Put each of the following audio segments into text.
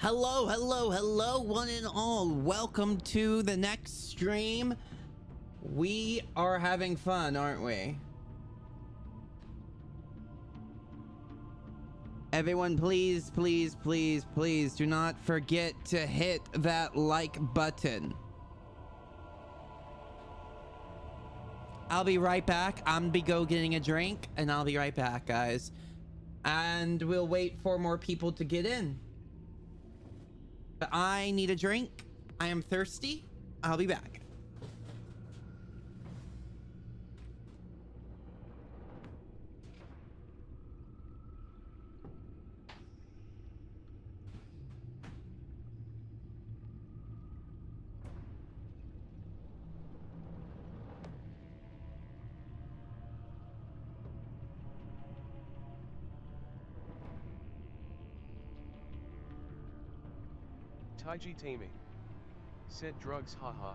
Hello, hello, hello, one and all. Welcome to the next stream. We are having fun, aren't we? Everyone, please, please, please, please do not forget to hit that like button. I'll be right back. I'm gonna go getting a drink, and I'll be right back, guys. And we'll wait for more people to get in. But I need a drink. I am thirsty. I'll be back. Taiji Taming. Said drugs haha.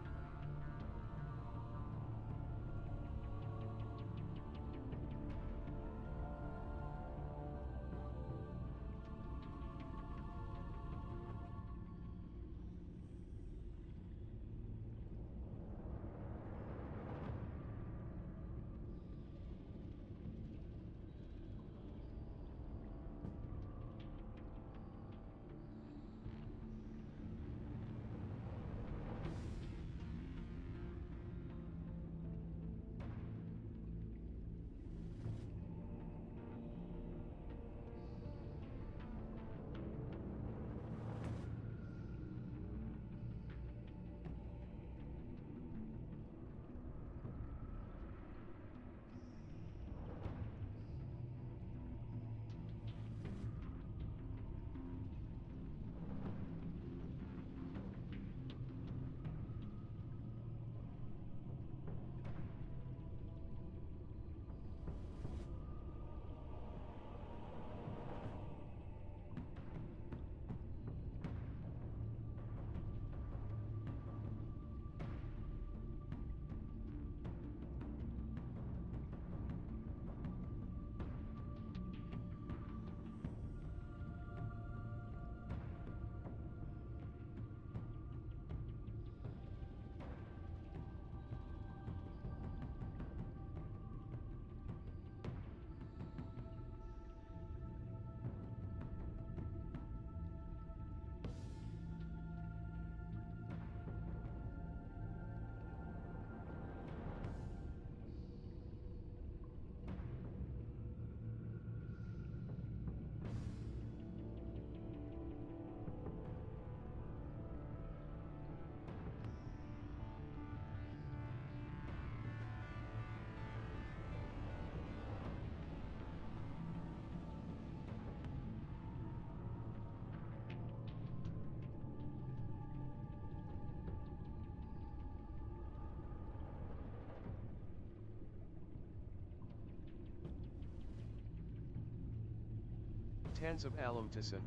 Tans of Alumtison.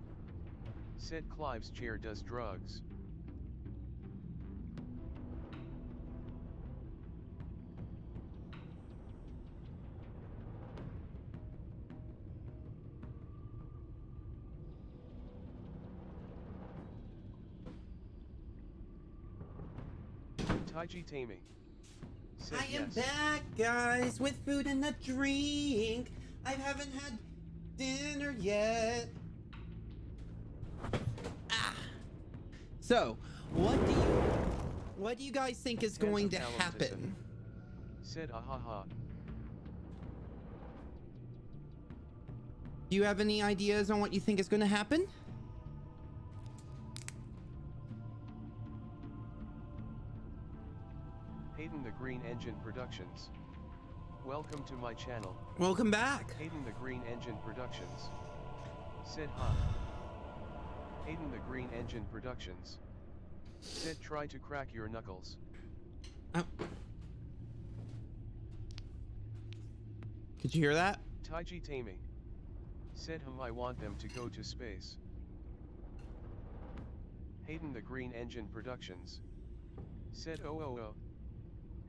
Said Clive's chair does drugs. Taiji Taming. Said I am yes. back, guys, with food and a drink. I haven't had dinner yet. So, what do you guys think is going to happen? Said ahaha. Do you have any ideas on what you think is going to happen? Hayden the Green Engine Productions. Welcome to my channel. Welcome back. Hayden the Green Engine Productions. Said ha. Hayden the Green Engine Productions. Said try to crack your knuckles. Oh. Could you hear that? Taiji Taming. Said I want them to go to space. Hayden the Green Engine Productions. Said oh.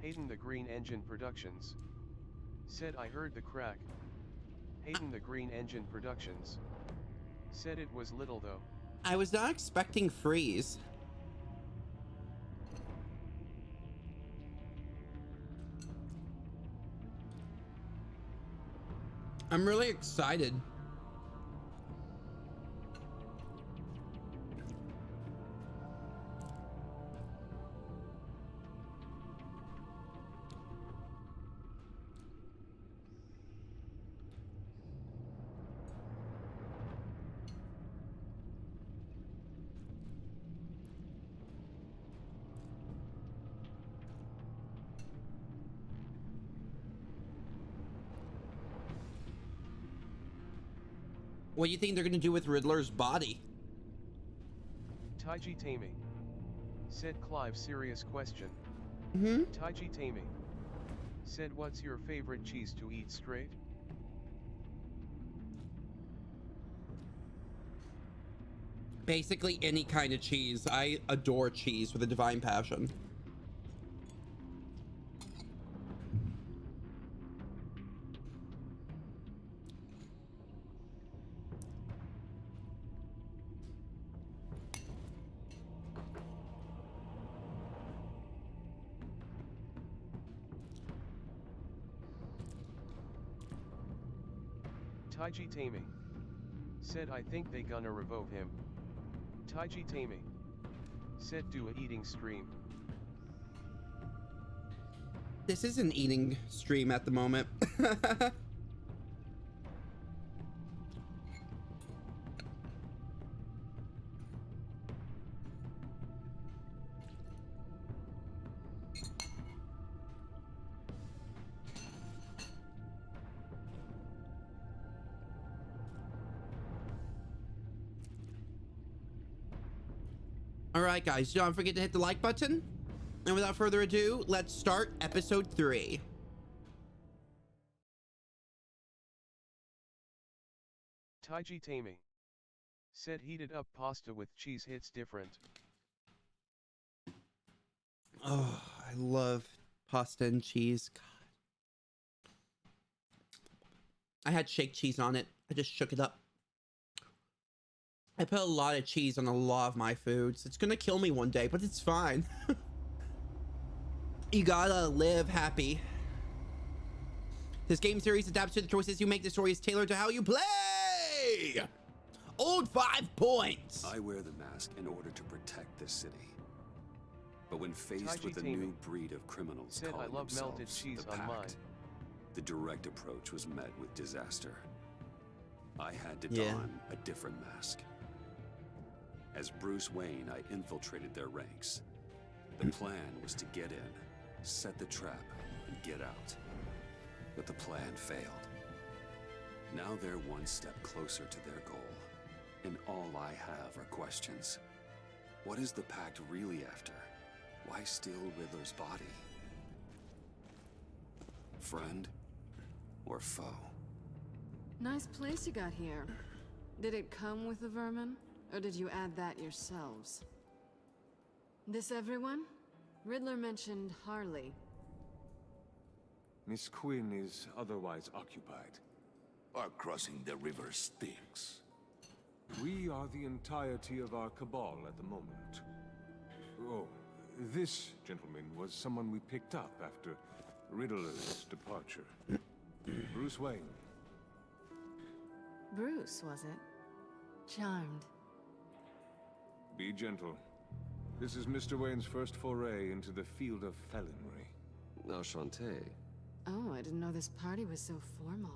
Hayden the Green Engine Productions. Said I heard the crack. Hayden the Green Engine Productions. Said it was little though. I was not expecting freeze. I'm really excited. What do you think they're gonna do with Riddler's body? Taiji Tammy. Said Clive, serious question. Taiji Tammy. Said, what's your favorite cheese to eat straight? Basically any kind of cheese. I adore cheese with a divine passion. Taiji Tammy. Said, I think they gonna revoke him. Taiji Tammy. Said, do a eating stream. This is an eating stream at the moment. All right, guys, don't forget to hit the like button. And without further ado, let's start episode 3. Taiji Tammy. Said, heated up pasta with cheese hits different. Oh, I love pasta and cheese. God. I had shake cheese on it. I just shook it up. I put a lot of cheese on a lot of my foods. It's gonna kill me one day, but it's fine. You gotta live happy. This game series adapts to the choices you make. The story is tailored to how you play. Old 5 points. I wear the mask in order to protect this city. But when faced Taiji with a Tammy. new breed of criminals Said, calling I love themselves melted cheese the on Pact, mine. the direct approach was met with disaster. I had to Yeah. don a different mask. As Bruce Wayne, I infiltrated their ranks. The plan was to get in, set the trap, and get out. But the plan failed. Now they're one step closer to their goal. And all I have are questions. What is the Pact really after? Why steal Riddler's body? Friend or foe? Nice place you got here. Did it come with the vermin? Or did you add that yourselves? This everyone? Riddler mentioned Harley. Miss Quinn is otherwise occupied. Our crossing the river Styx. We are the entirety of our cabal at the moment. Oh, this gentleman was someone we picked up after Riddler's departure. Bruce Wayne. Bruce, was it? Charmed. Be gentle. This is Mr. Wayne's first foray into the field of felonry. Enchanté. Oh, I didn't know this party was so formal.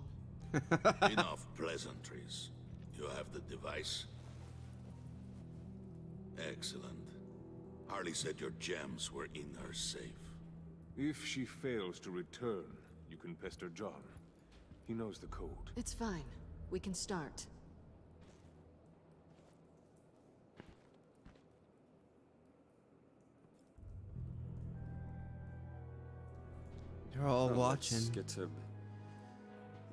Enough pleasantries. You have the device? Excellent. Harley said your gems were in her safe. If she fails to return, you can pester John. He knows the code. It's fine. We can start. They're all Now watching. Let's get to...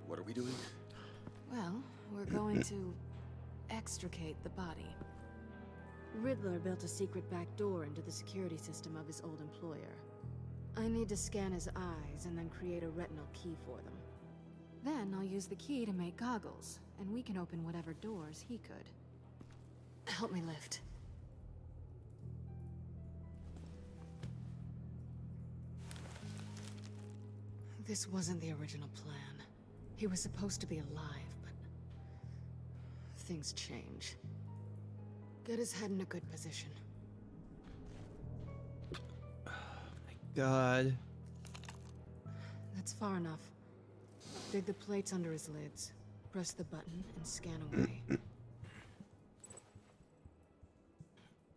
What are we doing? Well, we're going to extricate the body. Riddler built a secret back door into the security system of his old employer. I need to scan his eyes and then create a retinal key for them. Then I'll use the key to make goggles, and we can open whatever doors he could. Help me lift. This wasn't the original plan. He was supposed to be alive, but things change. Get his head in a good position. God. That's far enough. Dig the plates under his lids. Press the button and scan away.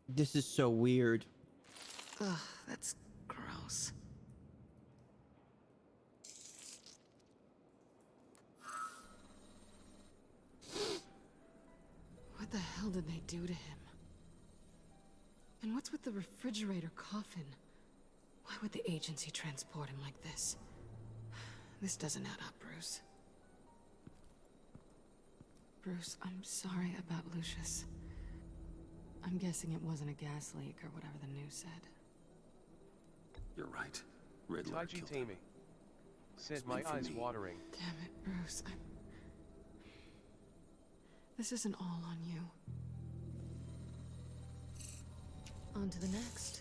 This is so weird. Ugh, that's gross. What the hell did they do to him? And what's with the refrigerator coffin? Why would the agency transport him like this? This doesn't add up, Bruce. Bruce, I'm sorry about Lucius. I'm guessing it wasn't a gas leak or whatever the news said. You're right. Riddler Taiji killed him. Tammy. Said my meant for eyes me. watering. Damn it, Bruce. This isn't all on you. On to the next.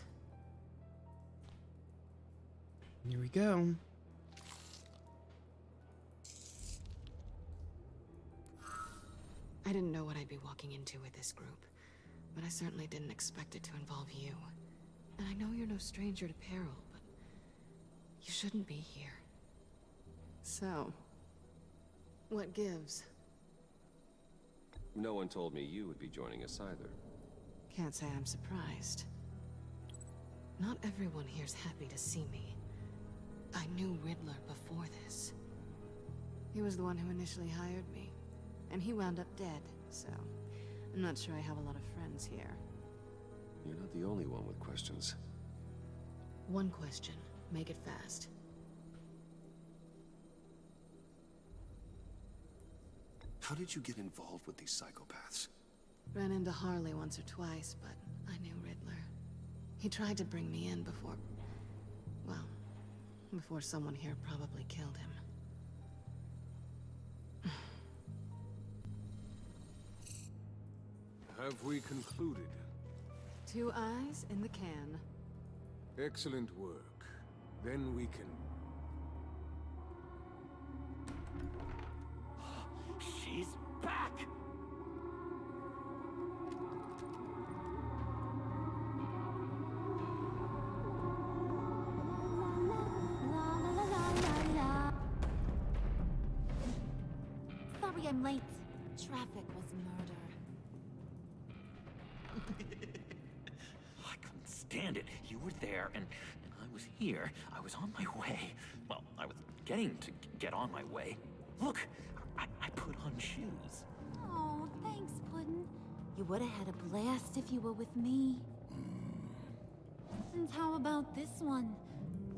Here we go. I didn't know what I'd be walking into with this group, but I certainly didn't expect it to involve you. And I know you're no stranger to peril, but you shouldn't be here. So, what gives? No one told me you would be joining us either. Can't say I'm surprised. Not everyone here's happy to see me. I knew Riddler before this. He was the one who initially hired me, and he wound up dead, so I'm not sure I have a lot of friends here. You're not the only one with questions. One question. Make it fast. How did you get involved with these psychopaths? Ran into Harley once or twice, but I knew Riddler. He tried to bring me in before... well, before someone here probably killed him. Have we concluded? 2 eyes in the can. Excellent work. Then we can... She's back! Sorry I'm late. Traffic was murder. I couldn't stand it. You were there, and I was here. I was on my way. Well, I was getting to get on my way. Look, I put on shoes. Oh, thanks, Puddin'. You would have had a blast if you were with me. And how about this one?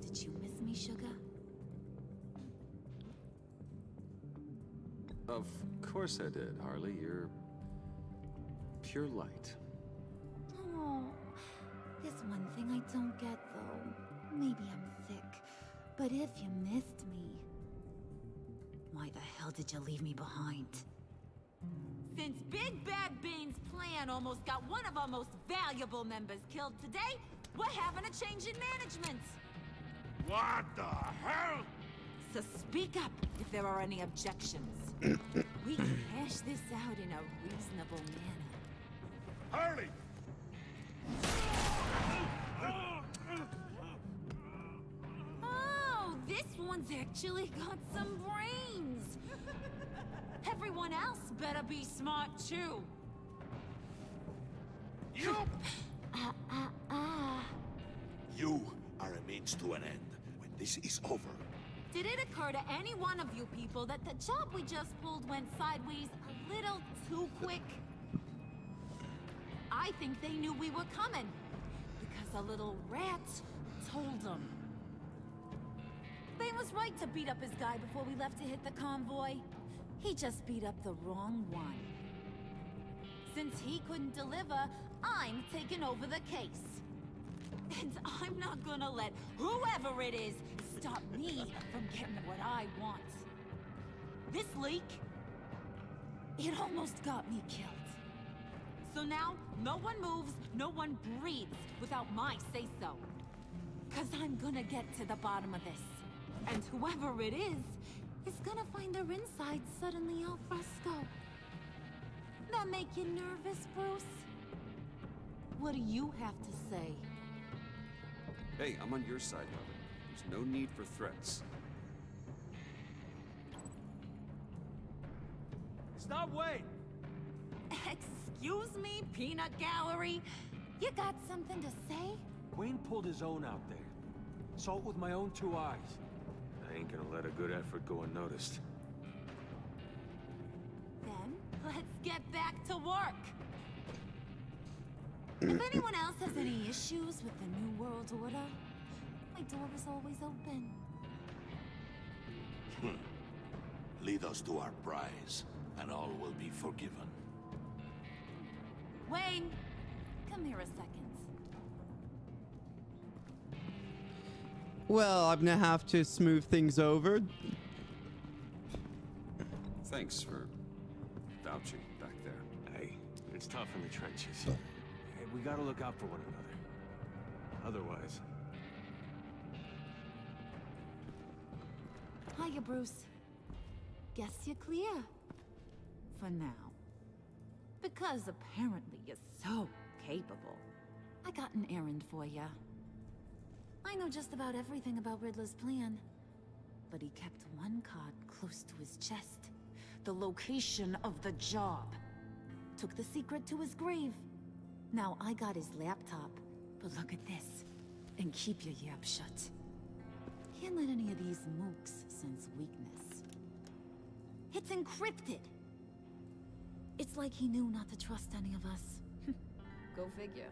Did you miss me, sugar? Of course I did, Harley. You're pure light. Oh, there's one thing I don't get, though. Maybe I'm thick, but if you missed me, why the hell did you leave me behind? Since Big Bad Bean's plan almost got one of our most valuable members killed today, we're having a change in management. What the hell? So speak up if there are any objections. We can hash this out in a reasonable manner. Harley! Oh, this one's actually got some brains. Everyone else better be smart too. You! You are a means to an end. When this is over, Did it occur to any one of you people that the job we just pulled went sideways a little too quick? I think they knew we were coming, because a little rat told them. Bane was right to beat up his guy before we left to hit the convoy. He just beat up the wrong one. Since he couldn't deliver, I'm taking over the case. And I'm not gonna let whoever it is stop me from getting what I want. This leak, it almost got me killed. So now, no one moves, no one breathes without my say-so. Cause I'm gonna get to the bottom of this. And whoever it is gonna find their insides suddenly al fresco. That make you nervous, Bruce? What do you have to say? Hey, I'm on your side, Harley. There's no need for threats. Stop, wait! Excuse me, peanut gallery? You got something to say? Wayne pulled his own out there. Saw it with my own 2 eyes. I ain't gonna let a good effort go unnoticed. Then, let's get back to work. If anyone else has any issues with the New World Order, my door is always open. Lead us to our prize, and all will be forgiven. Wayne, come here a second. Well, I'm gonna have to smooth things over. Thanks for vouching back there. Hey, it's tough in the trenches. Hey, we gotta look out for one another. Otherwise... Hiya, Bruce. Guess you're clear. For now. Because apparently you're so capable. I got an errand for you. I know just about everything about Riddler's plan. But he kept one card close to his chest. The location of the job. Took the secret to his grave. Now I got his laptop. But look at this. And keep your yap shut. Can't let any of these mooks sense weakness. It's encrypted. It's like he knew not to trust any of us. Go figure.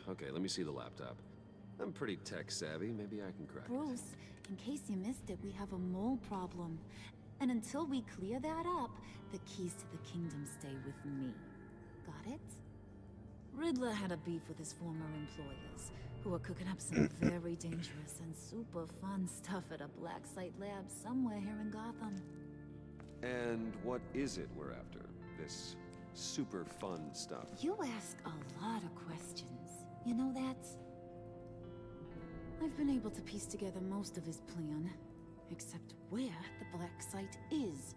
Okay, let me see the laptop. I'm pretty tech savvy. Maybe I can crack it. Bruce, in case you missed it, we have a mole problem. And until we clear that up, the keys to the kingdom stay with me. Got it? Riddler had a beef with his former employers, who are cooking up some very dangerous and super fun stuff at a black site lab somewhere here in Gotham. And what is it we're after? This super fun stuff? You ask a lot of questions. You know that? I've been able to piece together most of his plan, except where the black site is.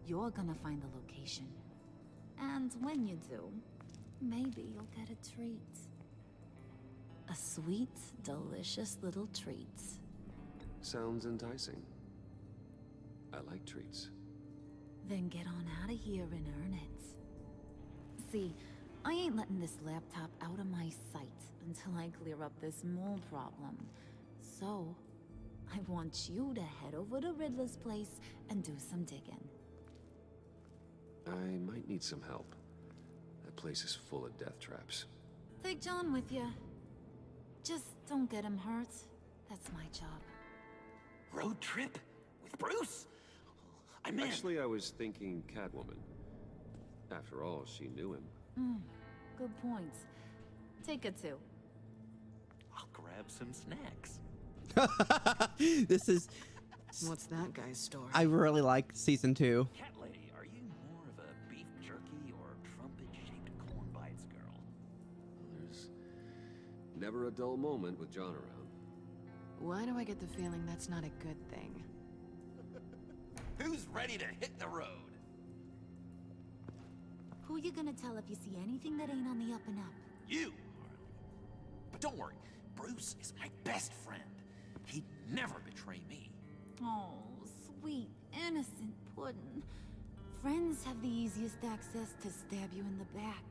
You're gonna find the location. And when you do, maybe you'll get a treat. A sweet, delicious little treat. Sounds enticing. I like treats. Then get on out of here and earn it. See, I ain't letting this laptop out of my sight until I clear up this mole problem. So, I want you to head over to Riddler's place and do some digging. I might need some help. That place is full of death traps. Take John with you. Just don't get him hurt. That's my job. Road trip? With Bruce? I'm in. Actually, I was thinking Catwoman. After all, she knew him. Good point. Take her too. I'll grab some snacks. This is... What's that guy's story? I really like season 2. Cat lady, are you more of a beef jerky or trumpet-shaped corn bites girl? There's never a dull moment with John around. Why do I get the feeling that's not a good thing? Who's ready to hit the road? Who you gonna tell if you see anything that ain't on the up and up? You, Harley. But don't worry, Bruce is my best friend. He'd never betray me. Oh, sweet, innocent puddin'. Friends have the easiest access to stab you in the back.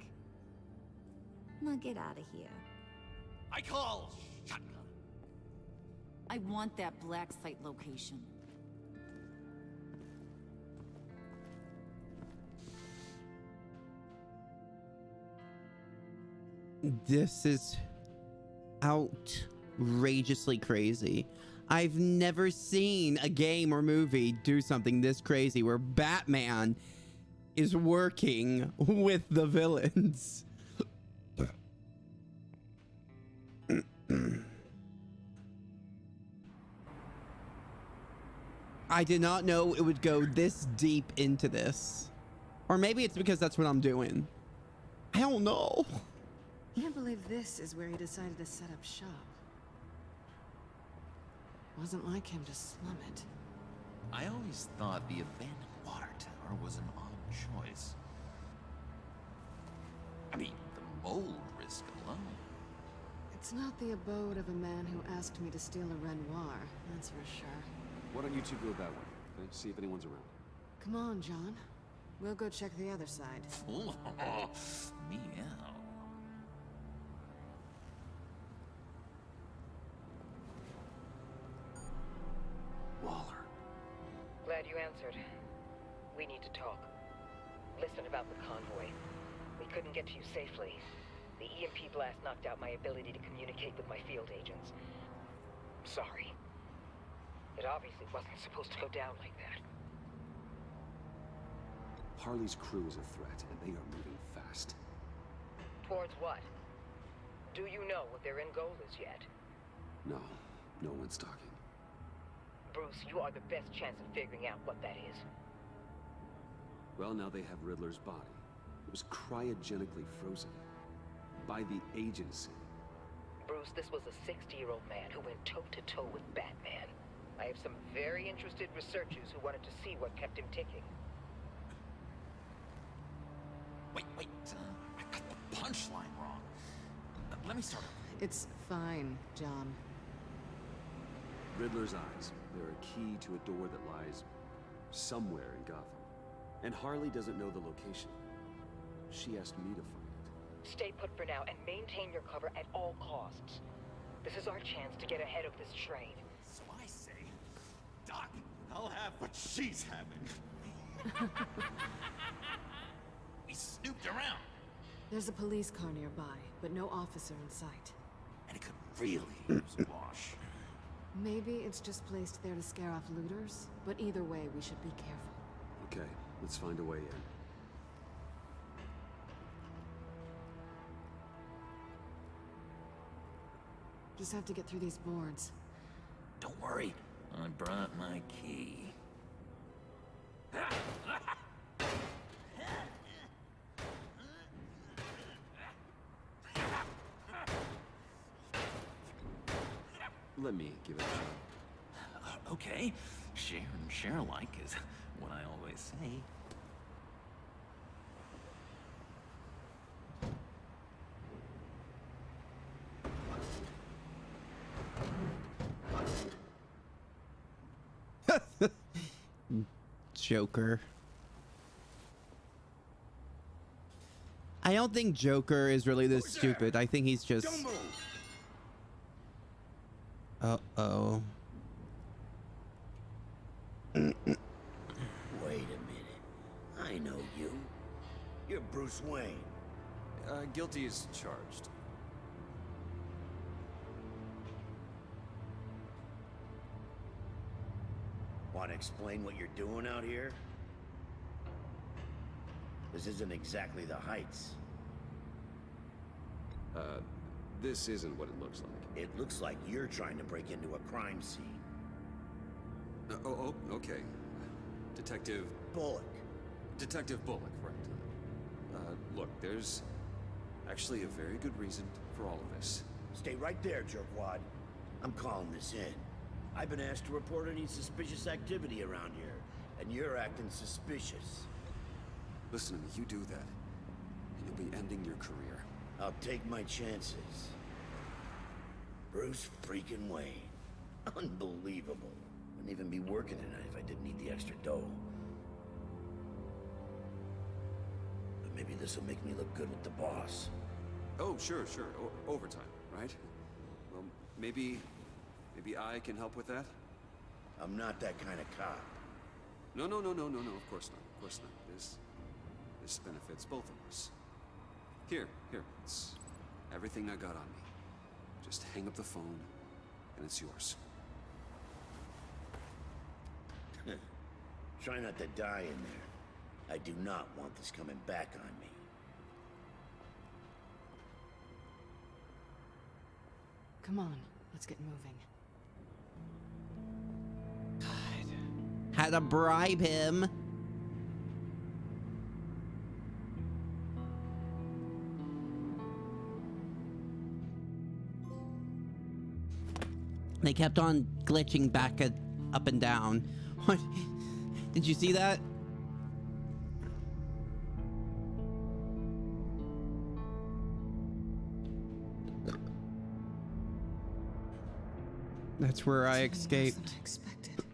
Now get out of here. I call shotgun. I want that black site location. This is outrageously crazy. I've never seen a game or movie do something this crazy where Batman is working with the villains. I did not know it would go this deep into this. Or maybe it's because that's what I'm doing. I don't know. Can't believe this is where he decided to set up shop. Wasn't like him to slum it. I always thought the abandoned water tower was an odd choice. I mean, the mold risk alone. It's not the abode of a man who asked me to steal a Renoir, that's for sure. Why don't you two go that way? Okay? See if anyone's around. Come on, John. We'll go check the other side. Meow. Waller. Glad you answered. We need to talk. Listen about the convoy. We couldn't get to you safely. The EMP blast knocked out my ability to communicate with my field agents. Sorry. It obviously wasn't supposed to go down like that. Harley's crew is a threat, and they are moving fast. Towards what? Do you know what their end goal is yet? No, no one's talking. Bruce, you are the best chance of figuring out what that is. Well, now they have Riddler's body. It was cryogenically frozen. By the agency. Bruce, this was a 60-year-old man who went toe-to-toe with Batman. I have some very interested researchers who wanted to see what kept him ticking. Wait, I got the punchline wrong. Let me start over. It's fine, John. Riddler's eyes. They're a key to a door that lies somewhere in Gotham. And Harley doesn't know the location. She asked me to find it. Stay put for now and maintain your cover at all costs. This is our chance to get ahead of this train. So I say, Doc, I'll have what she's having. We snooped around. There's a police car nearby, but no officer in sight. And it could really use a wash. Maybe it's just placed there to scare off looters, but either way, we should be careful. Okay, let's find a way in. Just have to get through these boards. Don't worry, I brought my key. Let me give it a shot. Okay, share and share alike is what I always say. Joker. I don't think Joker is really this stupid. I think he's just... Uh-oh. Wait a minute. I know you. You're Bruce Wayne. Guilty as charged. Want to explain what you're doing out here? This isn't exactly the Heights. This isn't what it looks like. It looks like you're trying to break into a crime scene. Okay. Detective... Bullock. Detective Bullock, right. Look, there's actually a very good reason for all of this. Stay right there, jerkwad. I'm calling this in. I've been asked to report any suspicious activity around here, and you're acting suspicious. Listen to me, you do that, and you'll be ending your career. I'll take my chances. Bruce freaking Wayne. Unbelievable. Wouldn't even be working tonight if I didn't need the extra dough. But maybe this'll make me look good with the boss. Oh, sure. Overtime, right? Well, maybe I can help with that? I'm not that kind of cop. No, of course not. This benefits both of us. Here, it's everything I got on me. Just hang up the phone, and it's yours. Try not to die in there. I do not want this coming back on me. Come on, let's get moving. God. Had to bribe him. They kept on glitching back up and down. What? Did you see that? That's where I escaped. Worse than I expected.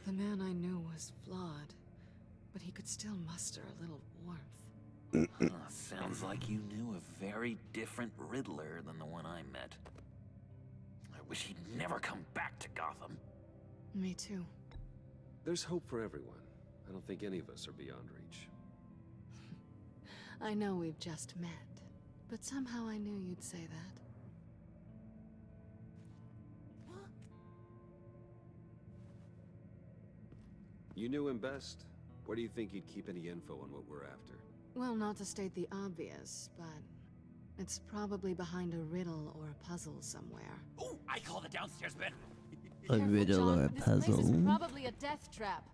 The man I knew was flawed, but he could still muster a little warmth. Sounds like you knew a very different Riddler than the one I met. I wish he'd never come back to Gotham. Me too. There's hope for everyone. I don't think any of us are beyond reach. I know we've just met, but somehow I knew you'd say that. You knew him best. Where do you think he'd keep any info on what we're after? Well, not to state the obvious, but it's probably behind a riddle or a puzzle somewhere. Oh, I call the downstairs bedroom. A riddle or a This place is puzzle. probably a death trap.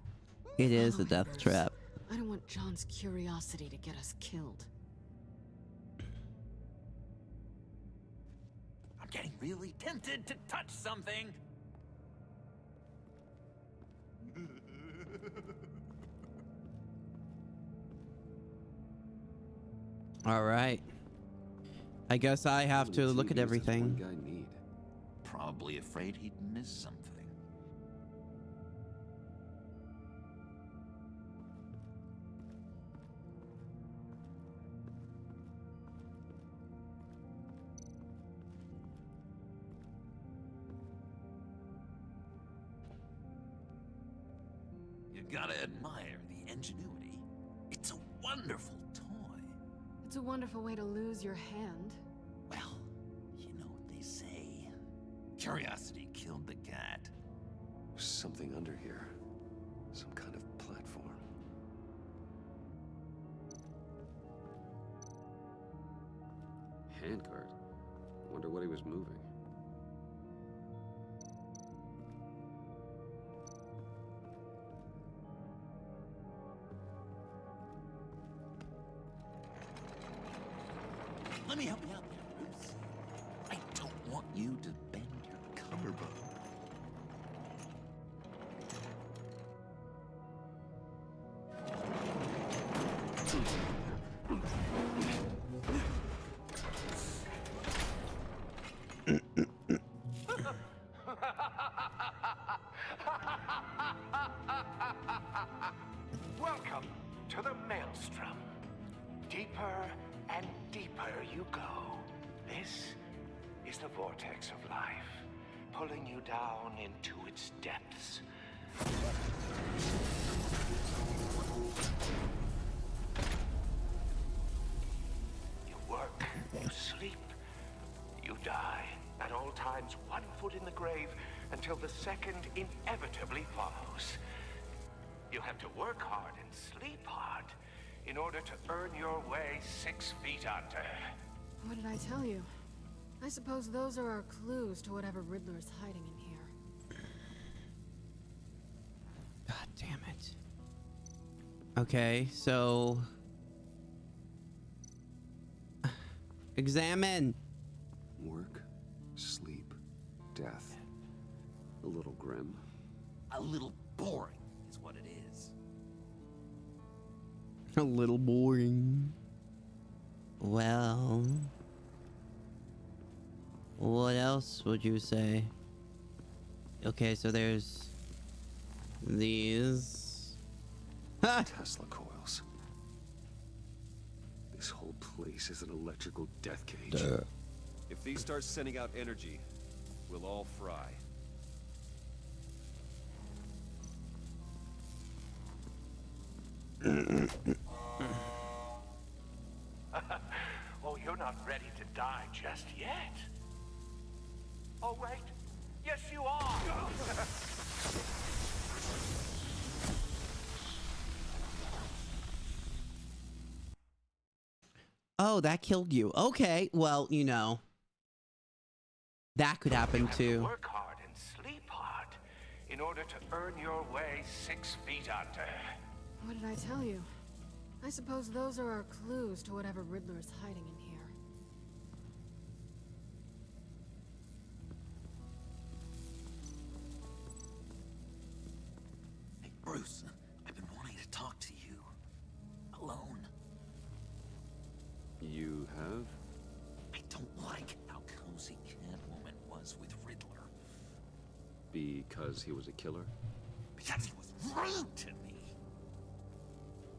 It is a Follow death Bruce. trap. I don't want John's curiosity to get us killed. I'm getting really tempted to touch something. All right. I guess I have to How many look at TVs does everything. one guy need? Probably afraid he'd miss something. You gotta admire the ingenuity. It's a wonderful toy. It's a wonderful way to lose your hand. Well, you know what they say. Curiosity killed the cat. There's something under here. Some kind of platform. Handcart. Wonder what he was moving. Let me help you out there, Bruce. I don't want you to bend your collarbone. Welcome to the Maelstrom. Deeper and deeper you go. This is the vortex of life, pulling you down into its depths. You work, you sleep, you die. At all times, one foot in the grave until the second inevitably follows. You have to work hard and sleep hard in order to earn your way 6 feet under. What did I tell you? I suppose those are our clues to whatever Riddler's hiding in here. God damn it. Okay, so... Examine! Work, sleep, death. A little grim. A little boring is what it is. A little boring. Well... What else would you say? Okay, so there's... these... Ha! Tesla coils. This whole place is an electrical death cage. Duh. If these start sending out energy, we'll all fry. Oh, you're not ready to die just yet. Oh, wait. Yes, you are. Oh, that killed you. Okay, well, you know. That could happen You have too. to work hard and sleep hard in order to earn your way 6 feet under. What did I tell you? I suppose those are our clues to whatever Riddler's hiding in here. Because he was a killer? Because he was rude to me.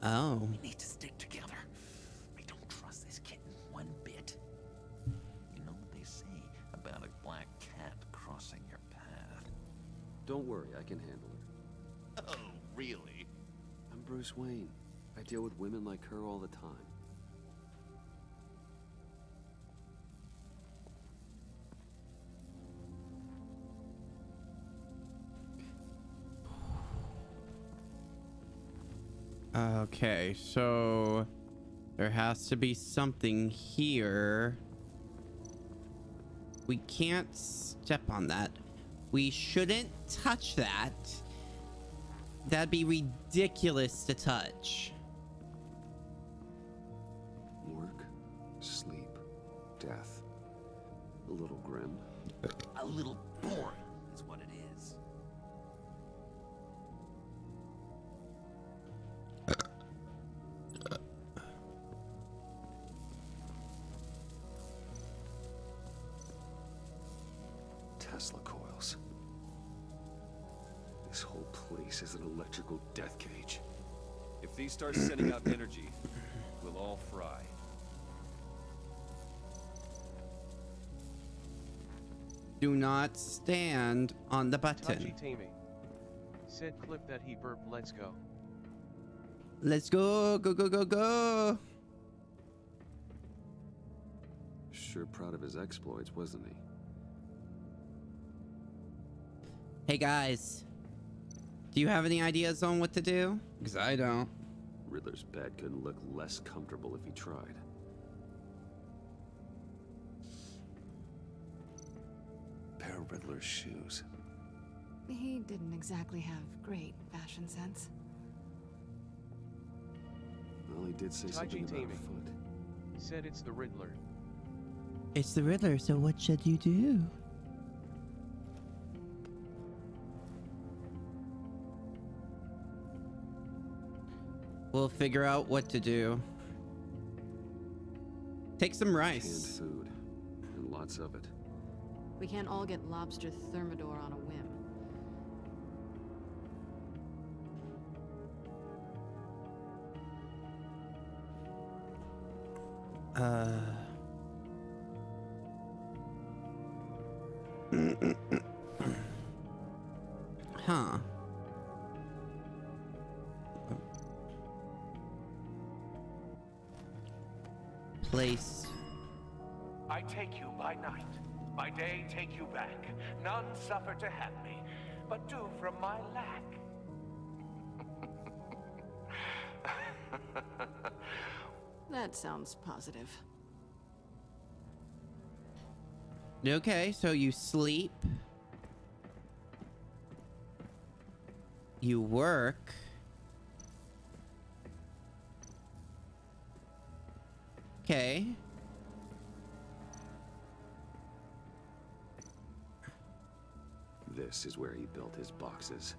Oh. We need to stick together. I don't trust this kitten one bit. You know what they say about a black cat crossing your path? Don't worry, I can handle her. Oh, really? I'm Bruce Wayne. I deal with women like her all the time. Okay, so there has to be something here. We can't step on that. We shouldn't touch that. That'd be ridiculous to touch. Work, sleep, death. A little grim. A little boring is what it is. Tesla coils. This whole place is an electrical death cage. If these start sending out energy, we'll all fry. Do not stand on the button. Touchy taming. Said clip that he burped. Let's go. Let's go, go, go, go, go. Sure proud of his exploits, wasn't he? Hey guys, do you have any ideas on what to do? Because I don't. Riddler's bed couldn't look less comfortable if he tried. Pair of Riddler's shoes. He didn't exactly have great fashion sense. Well, he did say Touchy something about a taming. foot. Said it's the Riddler. It's the Riddler, so what should you do? We'll figure out what to do. Take some rice. Canned food. And lots of it. We can't all get lobster thermidor on a whim. Huh. Place. I take you by night. By day take you back. None suffer to have me, but do from my lack. That sounds positive. Okay, so you sleep. You work. Okay. This is where he built his boxes.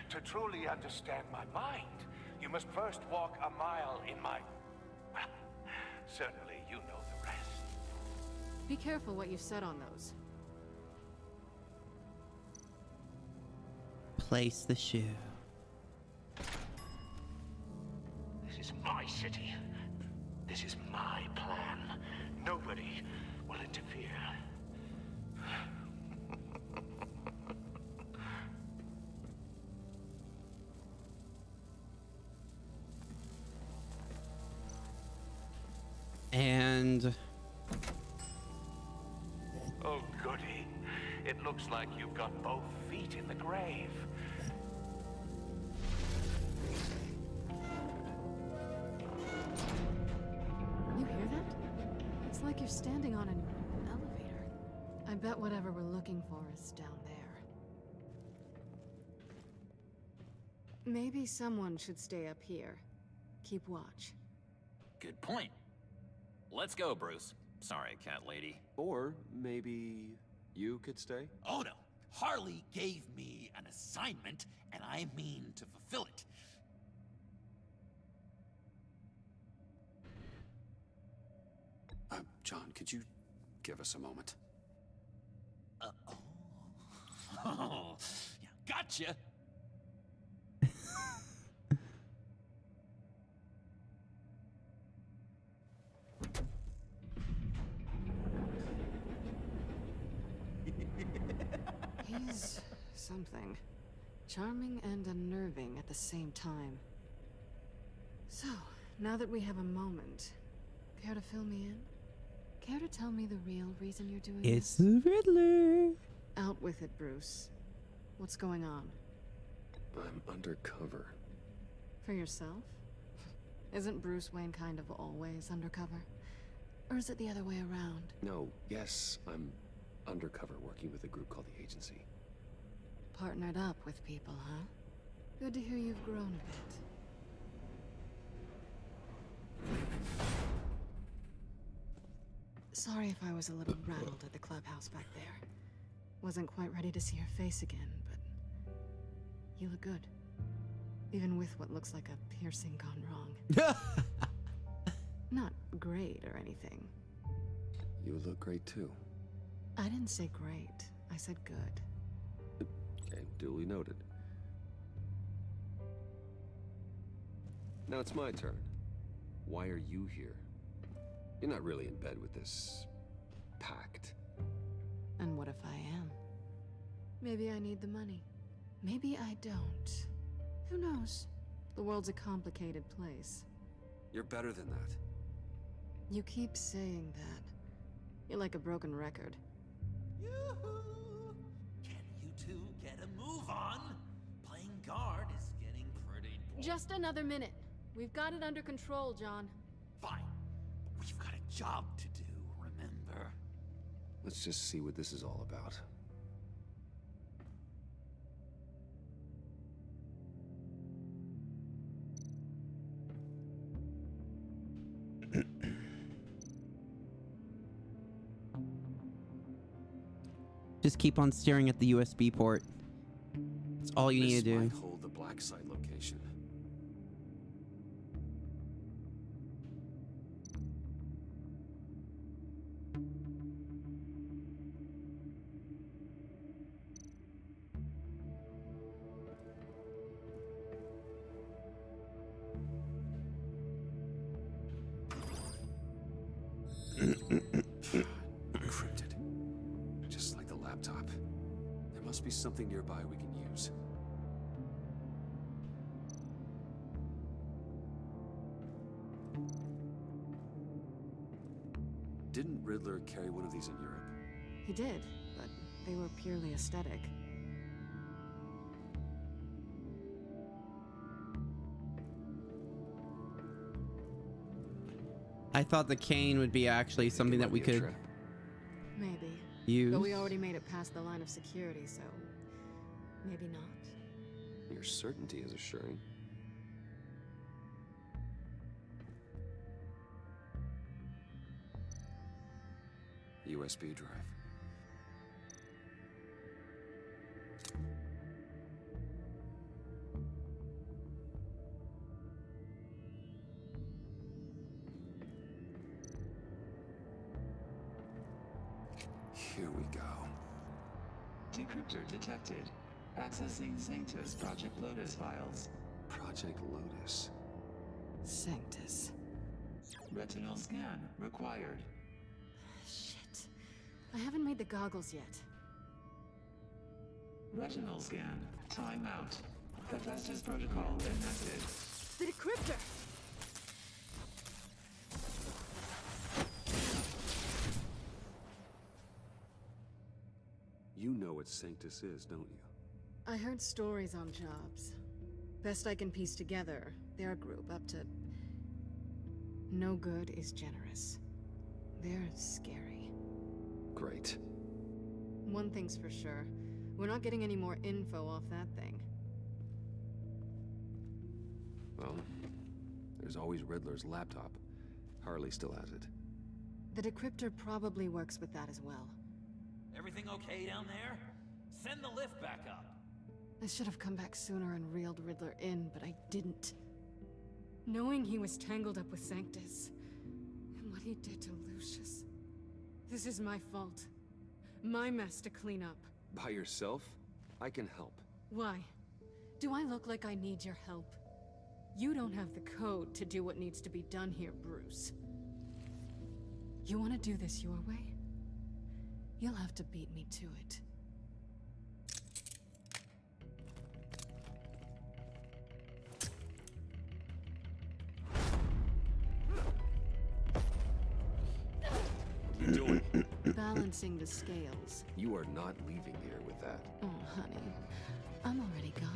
To truly understand my mind, you must first walk a mile in my... Well, certainly you know the rest. Be careful what you said on those. Place the shoe. This is my city. This is my plan. Nobody will interfere. And... Oh, goody. It looks like you've got both feet in the grave. You hear that? It's like you're standing on an elevator. I bet whatever we're looking for is down there. Maybe someone should stay up here. Keep watch. Good point. Let's go, Bruce. Sorry, cat lady. Or maybe You could stay? Oh no. Harley gave me an assignment, and I mean to fulfill it. John, could you give us a moment? Oh, yeah, gotcha. He's something. Charming and unnerving at the same time. So, now that we have a moment, care to fill me in? Care to tell me the real reason you're doing It's this? the Riddler. Out with it, Bruce. What's going on? I'm undercover. For yourself? Isn't Bruce Wayne kind of always undercover? Or is it the other way around? No, yes, I'm undercover working with a group called the Agency. Partnered up with people, huh? Good to hear you've grown a bit. Sorry if I was a little rattled at the clubhouse back there. Wasn't quite ready to see your face again, but you look good. Even with what looks like a piercing gone wrong. Not great or anything. You look great too. I didn't say great. I said good. Okay, duly noted. Now it's my turn. Why are you here? You're not really in bed with this pact. And what if I am? Maybe I need the money. Maybe I don't. Who knows? The world's a complicated place. You're better than that. You keep saying that. You're like a broken record. Yoo-hoo! Can you two get a move on? Playing guard is getting pretty boring. Just another minute. We've got it under control, John. Fine. We've got a job to do, remember? Let's just see what this is all about. Just keep on staring at the USB port. That's all you need to do. This might hold the black site location. Encrypted. Just like the laptop. There must be something nearby we can use. Didn't Riddler carry one of these in Europe? He did, but they were purely aesthetic. I thought the cane would be actually something that we could Maybe. use. But we already made it past the line of security, so maybe not. Your certainty is assuring. USB drive. Here we go. Decryptor detected. Accessing Sanctus Project Lotus files. Project Lotus. Sanctus. Retinal scan required. Shit. I haven't made the goggles yet. Retinal scan. Timeout. Hephaestus protocol enacted. The decryptor! You know what Sanctus is, don't you? I heard stories on jobs. Best I can piece together, they're a group up to... No good is generous. They're scary. Great. One thing's for sure. We're not getting any more info off that thing. Well, there's always Riddler's laptop. Harley still has it. The decryptor probably works with that as well. Everything okay down there? Send the lift back up. I should have come back sooner and reeled Riddler in, but I didn't. Knowing he was tangled up with Sanctus, and what he did to Lucius. This is my fault. My mess to clean up. By yourself? I can help. Why? Do I look like I need your help? You don't have the code to do what needs to be done here, Bruce. You want to do this your way? You'll have to beat me to it. What are you doing? Balancing the scales. You are not leaving here with that. Oh, honey. I'm already gone.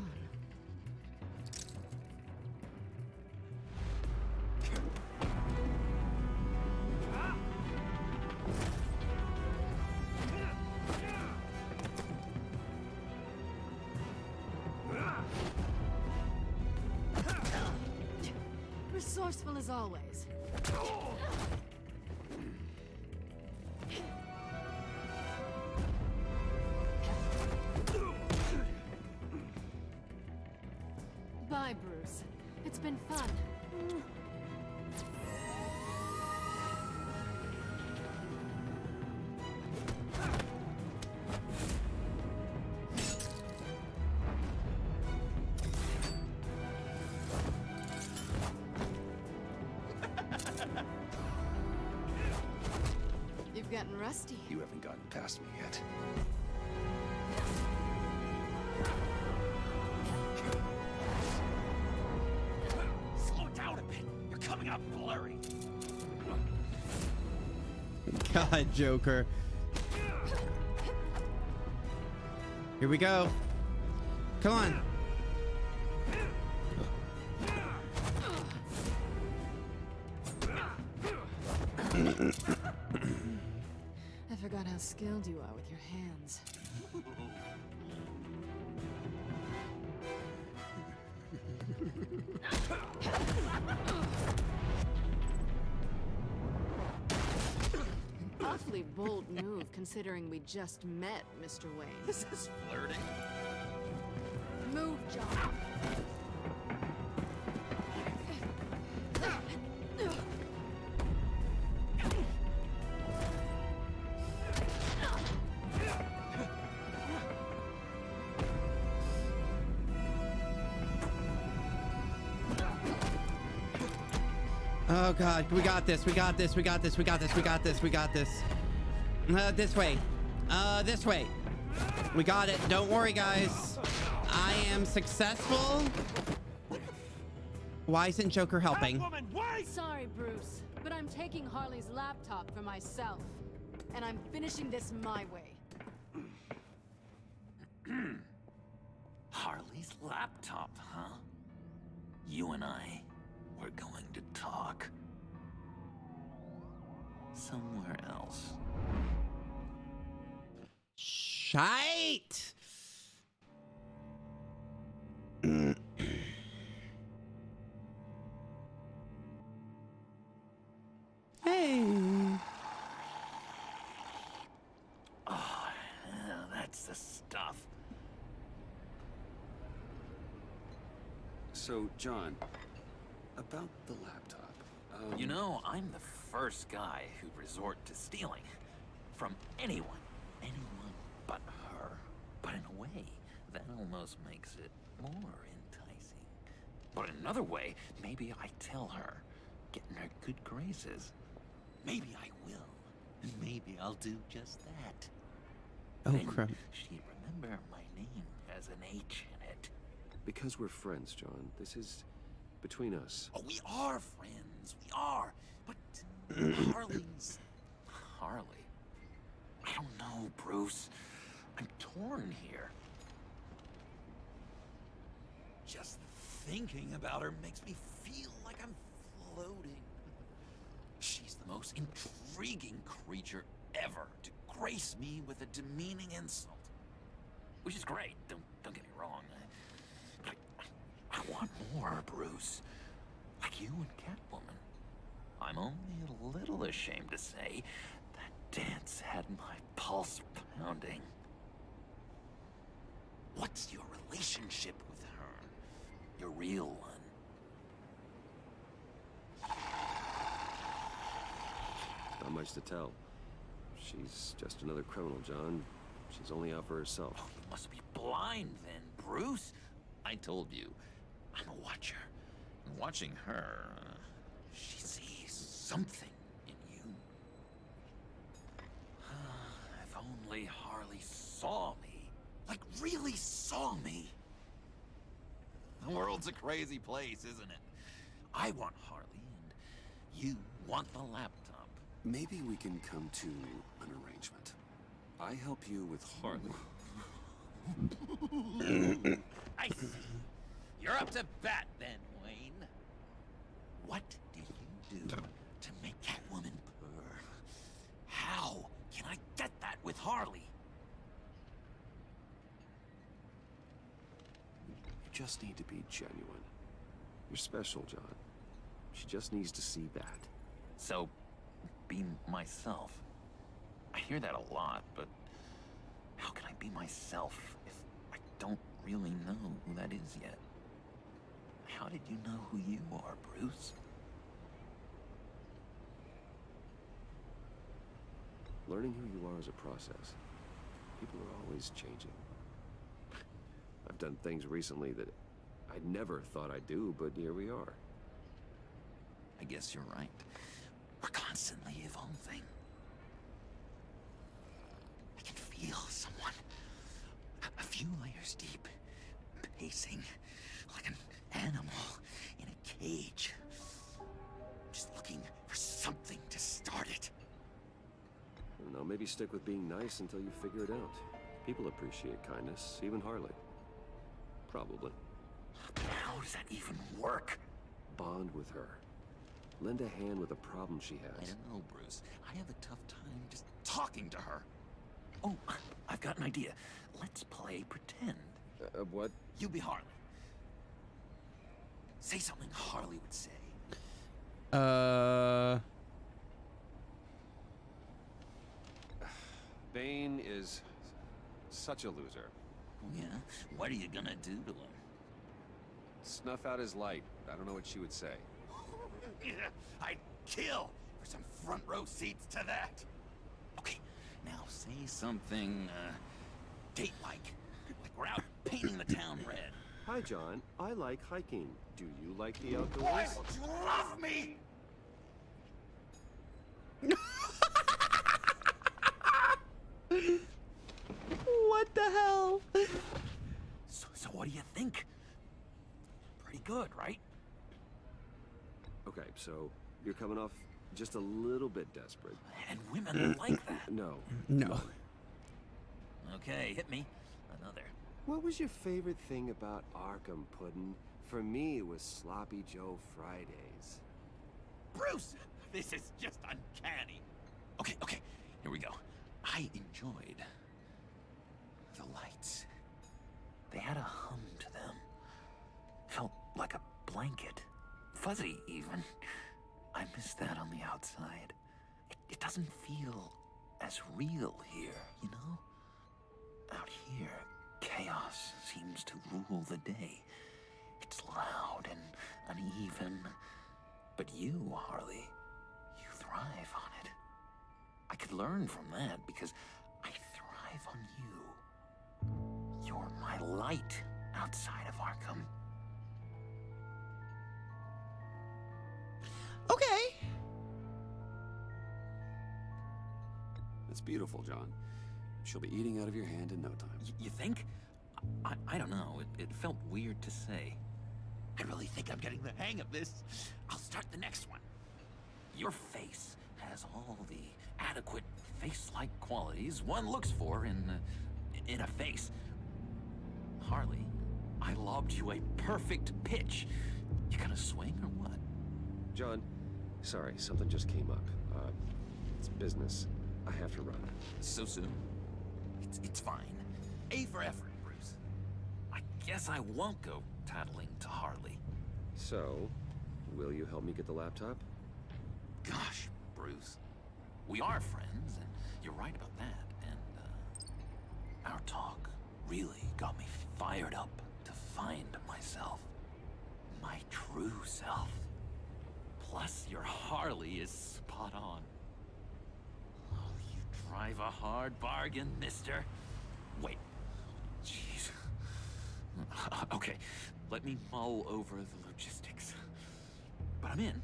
Resourceful as always. Bye, Bruce. It's been fun. You've gotten rusty. You haven't gotten past me yet. Slow down a bit. You're coming out blurry. God, Joker. Here we go. Come on. I forgot how skilled you are with your hands. An awfully bold move, considering we just met, Mr. Wayne. This is flirting. Move, John. Oh God, we got this. We got this. We got this. We got this. We got this. We got this. This way. This way. We got it. Don't worry, guys. I am successful. Why isn't Joker helping? Sorry, Bruce, but I'm taking Harley's laptop for myself, and I'm finishing this my way. Harley's laptop, huh? You and I, we're going to talk. Somewhere else. Shite! Hey! Oh, yeah, that's the stuff. So, John, about the laptop. You know, I'm the first guy who'd resort to stealing. From anyone. Anyone but her. But in a way, that almost makes it more enticing. But in another way, maybe I tell her, get in her good graces. Maybe I will. And maybe I'll do just that. Oh, then crap. she'd remember my name has an H in it. Because we're friends, John. This is between us. Oh, we are friends. We are. But Harley's... Harley? I don't know, Bruce. I'm torn here. Just thinking about her makes me feel like I'm floating. She's the most intriguing creature ever to grace me with a demeaning insult. Which is great, don't get me wrong. But I want more, Bruce. Like you and Catwoman. I'm only a little ashamed to say that dance had my pulse pounding. What's your relationship with her? Your real one? Not much to tell. She's just another criminal, John. She's only out for herself. Oh, you must be blind then, Bruce. I told you, I'm a watcher. And watching her, she sees something in you. If only Harley saw me. Like, really saw me. The world's a crazy place, isn't it? I want Harley, and you want the laptop. Maybe we can come to an arrangement. I help you with Harley. I see. You're up to bat then, Wayne. What did you do to make Catwoman purr? How can I get that with Harley? You just need to be genuine. You're special, John. She just needs to see that. So, be myself. I hear that a lot, but how can I be myself if I don't really know who that is yet? How did you know who you are, Bruce? Learning who you are is a process. People are always changing. I've done things recently that I never thought I'd do, but here we are. I guess you're right. We're constantly evolving. I can feel someone a few layers deep, pacing like an animal in a cage. Just looking for something to start it. I don't know, maybe stick with being nice until you figure it out. People appreciate kindness, even Harley. Probably. How does that even work? Bond with her. Lend a hand with a problem she has. I don't know, Bruce. I have a tough time just talking to her. Oh, I've got an idea. Let's play pretend. What? You be Harley. Say something Harley would say. Bane is such a loser. Yeah? What are you gonna do to him? Snuff out his light. I don't know what she would say. I'd kill for some front row seats to that. Okay, now say something, date-like. Like we're out painting the town red. Hi, John. I like hiking. Do you like the outdoors? Why don't you love me? What the hell? So what do you think? Pretty good, right? Okay, so you're coming off just a little bit desperate. And women like that. No. No. Okay, hit me. Another. What was your favorite thing about Arkham, Puddin'? For me, it was Sloppy Joe Fridays. Bruce! This is just uncanny. Okay, here we go. I enjoyed the lights. They had a hum to them. Felt like a blanket. Fuzzy, even. I miss that on the outside. It doesn't feel as real here, you know? Out here, chaos seems to rule the day. It's loud and uneven. But you, Harley, you thrive on it. I could learn from that because I thrive on you. You're my light outside of Arkham. Okay. It's beautiful, John. She'll be eating out of your hand in no time. You think? I don't know. It felt weird to say. I really think I'm getting the hang of this. I'll start the next one. Your face has all the adequate face-like qualities one looks for in a face. Harley, I lobbed you a perfect pitch. You gonna swing or what? John, sorry, something just came up. It's business. I have to run. So soon? It's fine. A for effort, Bruce. I guess I won't go tattling to Harley. So, will you help me get the laptop? Gosh, Bruce. We are friends, and you're right about that. And, our talk really got me fired up to find myself. My true self. Plus, your Harley is spot on. Oh, you drive a hard bargain, mister. Wait. Jeez. Okay, let me mull over the logistics. But I'm in.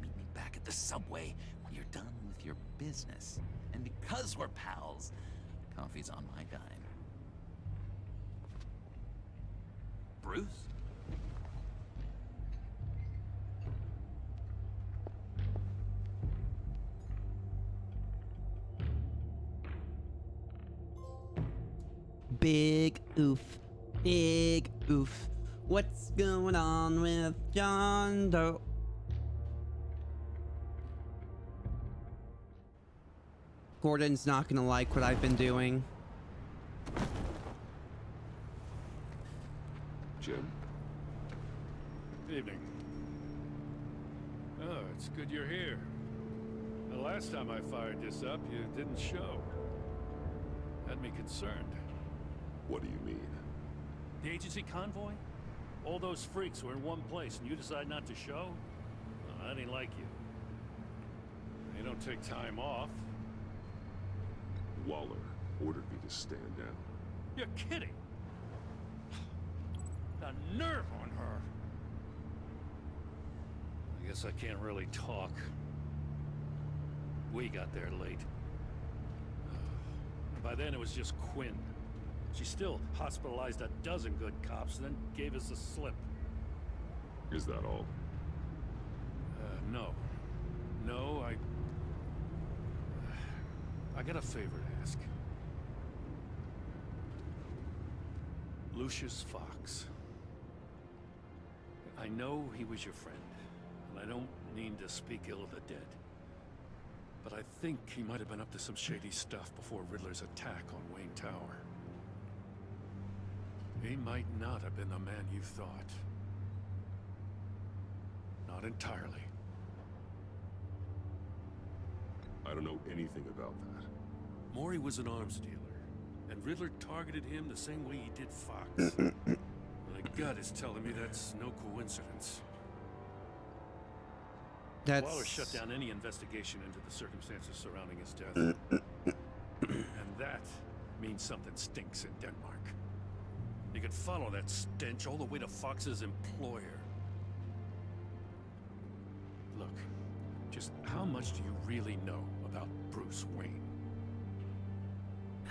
Meet me back at the subway when you're done with your business. And because we're pals, coffee's on my dime. Bruce? Big oof. Big oof. What's going on with John Doe? Gordon's not gonna like what I've been doing. Jim? Evening. Oh, it's good you're here. The last time I fired this up, you didn't show. Had me concerned. What do you mean? The agency convoy? All those freaks were in one place and you decide not to show? Well, that ain't like you. You don't take time off. Waller ordered me to stand down. You're kidding! The nerve on her! I guess I can't really talk. We got there late. By then it was just Quinn. She still hospitalized a dozen good cops, then gave us the slip. Is that all? No. No, I got a favor to ask. Lucius Fox. I know he was your friend, and I don't mean to speak ill of the dead. But I think he might have been up to some shady stuff before Riddler's attack on Wayne Tower. He might not have been the man you thought. Not entirely. I don't know anything about that. Maury was an arms dealer, and Riddler targeted him the same way he did Fox. My gut is telling me that's no coincidence. Waller shut down any investigation into the circumstances surrounding his death. And that means something stinks in Denmark. You could follow that stench all the way to Fox's employer. Look, just how much do you really know about Bruce Wayne?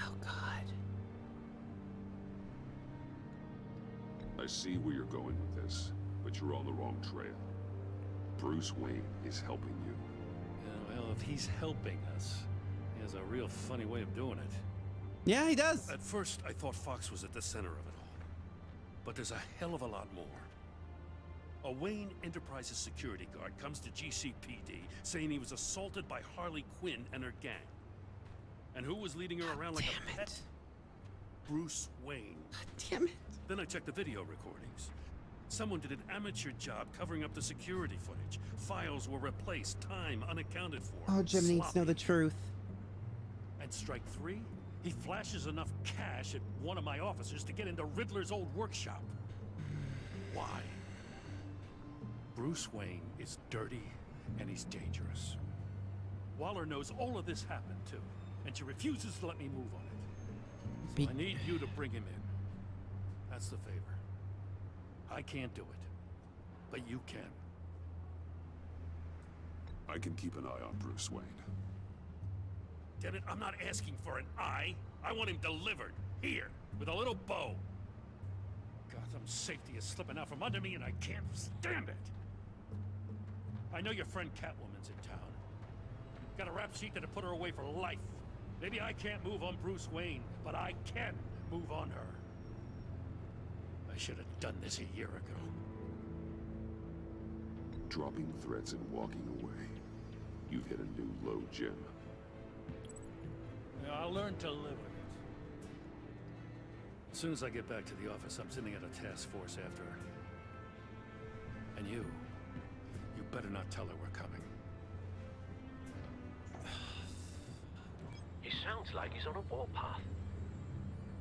Oh, God. I see where you're going with this, but you're on the wrong trail. Bruce Wayne is helping you. Yeah, well, if he's helping us, he has a real funny way of doing it. Yeah, he does. At first, I thought Fox was at the center of it all. But there's a hell of a lot more. A Wayne Enterprises security guard comes to GCPD saying he was assaulted by Harley Quinn and her gang. And who was leading her around like a pet? Bruce Wayne. Damn it. Then I checked the video recordings. Someone did an amateur job covering up the security footage. Files were replaced, time unaccounted for. Oh, Jim needs to know the truth. And strike three? He flashes enough cash at one of my officers to get into Riddler's old workshop. Why? Bruce Wayne is dirty and he's dangerous. Waller knows all of this happened too, and she refuses to let me move on it. So I need you to bring him in. That's the favor. I can't do it, but you can. I can keep an eye on Bruce Wayne. Damn it, I'm not asking for an eye. I want him delivered. Here, with a little bow. Gotham's safety is slipping out from under me and I can't stand it. I know your friend Catwoman's in town. Got a rap sheet that'll put her away for life. Maybe I can't move on Bruce Wayne, but I can move on her. I should have done this a year ago. Dropping threats and walking away. You've hit a new low, Jim. I'll learn to live with it. As soon as I get back to the office, I'm sending out a task force after her. And you better not tell her we're coming. Sounds like he's on a warpath.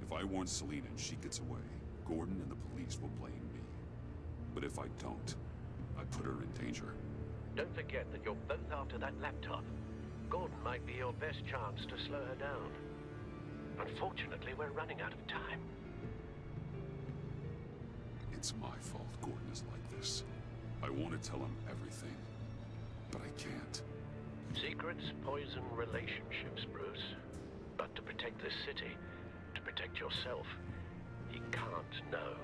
If I warn Selina and she gets away, Gordon and the police will blame me. But if I don't, I put her in danger. Don't forget that you're both after that laptop. Gordon might be your best chance to slow her down. Unfortunately, we're running out of time. It's my fault Gordon is like this. I want to tell him everything, but I can't. Secrets poison relationships, Bruce. But to protect this city, to protect yourself, you can't know.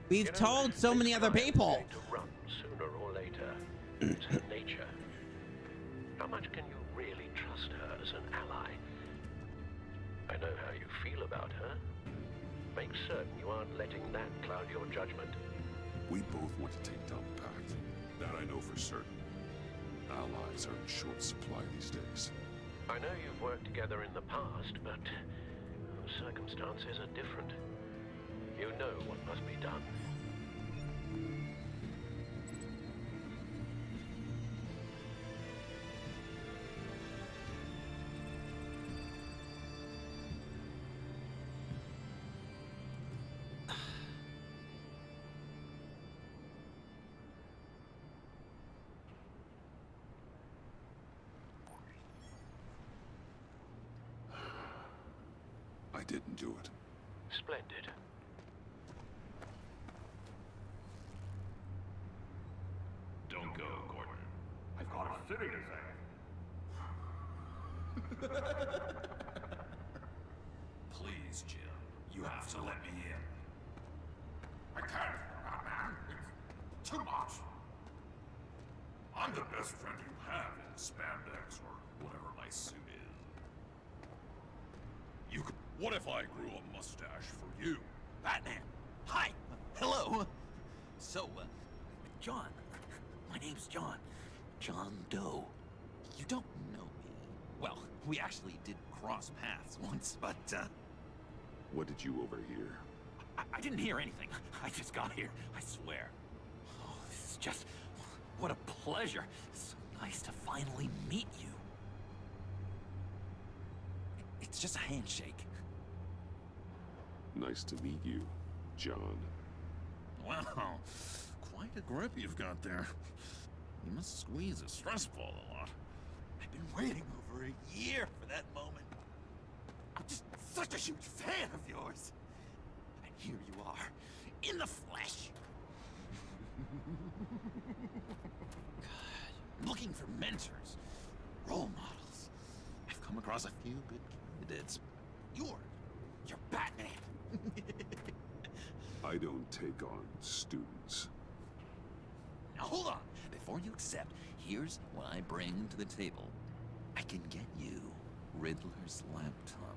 We've told so many other people. To run sooner or later. It's her nature. How much can you really trust her as an ally? I know how you feel about her. Make certain you aren't letting that cloud your judgment. We both want to take down the Pact. That I know for certain. Allies are in short supply these days. I know you've worked together in the past, but circumstances are different. You know what must be done. I didn't do it. Splendid. Don't go, Gordon. I've got a city to save. Please, Jim. You have to let me in. I can't, man. It's too much. I'm the best friend you have in spandex or whatever my suit is. You could... What if I grew a mustache for you? Batman. Hi. Hello. So, John. My name's John. John Doe. You don't know me. Well, we actually did cross paths once, but, What did you overhear? I didn't hear anything. I just got here, I swear. Oh, this is just... What a pleasure. So nice to finally meet you. It's just a handshake. Nice to meet you, John. Wow, quite a grip you've got there. You must squeeze a stress ball a lot. I've been waiting over a year for that moment. I'm just such a huge fan of yours. And here you are, in the flesh. God, looking for mentors, role models. I've come across a few good candidates. You're Batman. I don't take on students. Now hold on. Before you accept, here's what I bring to the table. I can get you Riddler's laptop.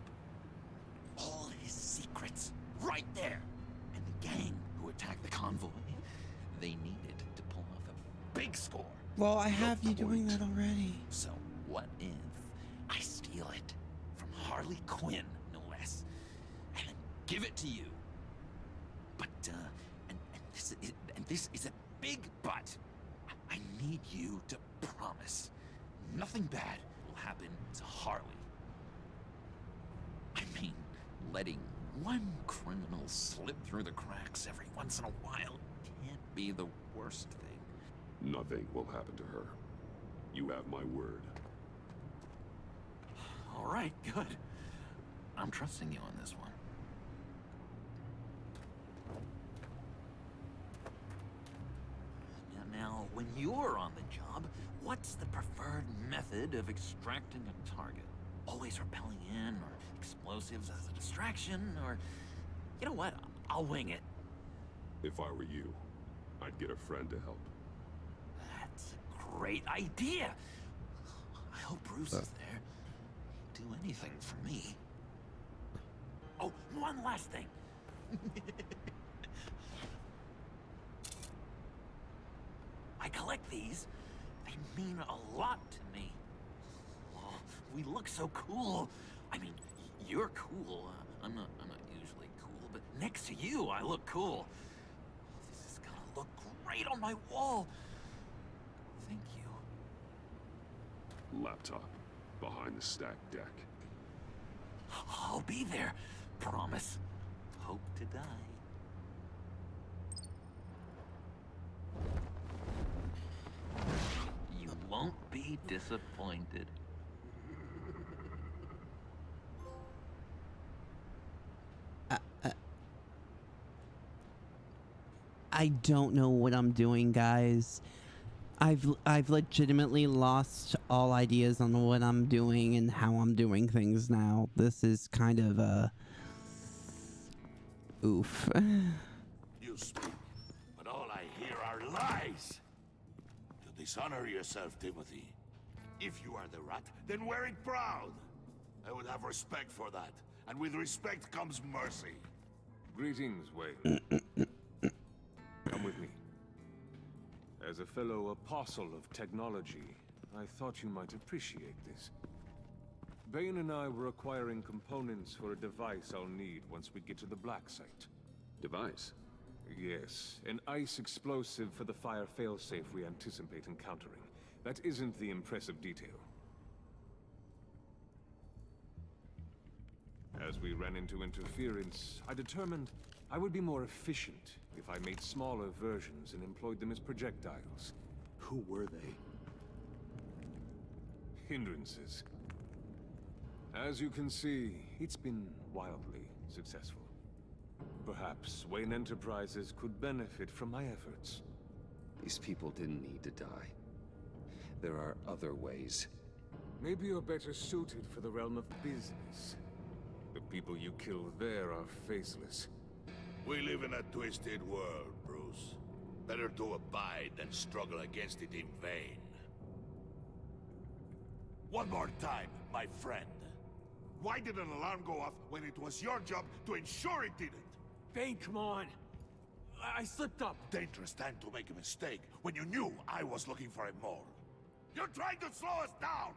All his secrets, right there. And the gang who attacked the convoy, they needed to pull off a big score. Well, I have you doing that already. So what if I steal it from Harley Quinn, no less, and then give it to you? But this is a big but. I need you to promise nothing bad will happen to Harley. I mean, letting one criminal slip through the cracks every once in a while can't be the worst thing. Nothing will happen to her. You have my word. All right, good. I'm trusting you on this one. Now, when you're on the job, what's the preferred method of extracting a target? Always rappelling in, or explosives as a distraction, or... You know what? I'll wing it. If I were you, I'd get a friend to help. That's a great idea! I hope Bruce is there. He'd do anything for me. Oh, one last thing. I collect these. They mean a lot to me. Oh, we look so cool. I mean, you're cool. I'm not usually cool, but next to you, I look cool. This is gonna look great on my wall. Thank you. Laptop behind the stacked deck. I'll be there. Promise. Hope to die. You won't be disappointed. I don't know what I'm doing, guys. I've legitimately lost all ideas on what I'm doing and how I'm doing things now. This is kind of a oof. You speak, but all I hear are lies. You dishonor yourself, Timothy. If you are the rat, then wear it proud. I would have respect for that, and with respect comes mercy. Greetings, Wayne. Come with me. As a fellow apostle of technology, I thought you might appreciate this. Bane and I were acquiring components for a device I'll need once we get to the black site. Device? Yes, an ice explosive for the fire failsafe we anticipate encountering. That isn't the impressive detail. As we ran into interference, I determined I would be more efficient if I made smaller versions and employed them as projectiles. Who were they? Hindrances. As you can see, it's been wildly successful. Perhaps Wayne Enterprises could benefit from my efforts. These people didn't need to die. There are other ways. Maybe you're better suited for the realm of business. The people you kill there are faceless. We live in a twisted world, Bruce. Better to abide than struggle against it in vain. One more time, my friend. Why did an alarm go off when it was your job to ensure it didn't? Bane, come on. I slipped up. Dangerous time to make a mistake when you knew I was looking for a mole. You're trying to slow us down!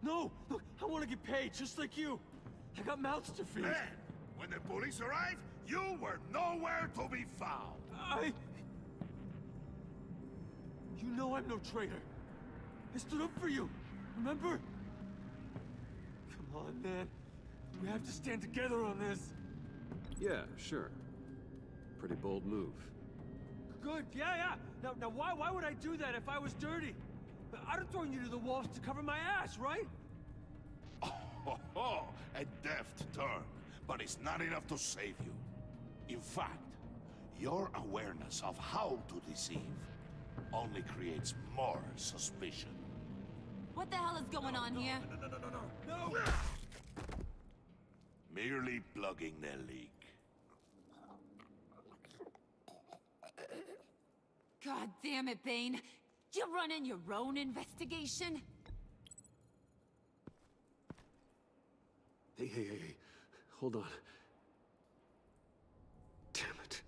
No! Look, I want to get paid, just like you. I got mouths to feed. Then, when the police arrived, you were nowhere to be found. You know I'm no traitor. I stood up for you, remember? Come on, man. We have to stand together on this. Yeah, sure. Pretty bold move. Good, yeah. Now why would I do that if I was dirty? I'd have thrown you to the wolves to cover my ass, right? Oh, a deft turn, but it's not enough to save you. In fact, your awareness of how to deceive only creates more suspicion. What the hell is going on here? No! Merely plugging the leak. God damn it, Bane. You running your own investigation? Hey. Hold on. Damn it.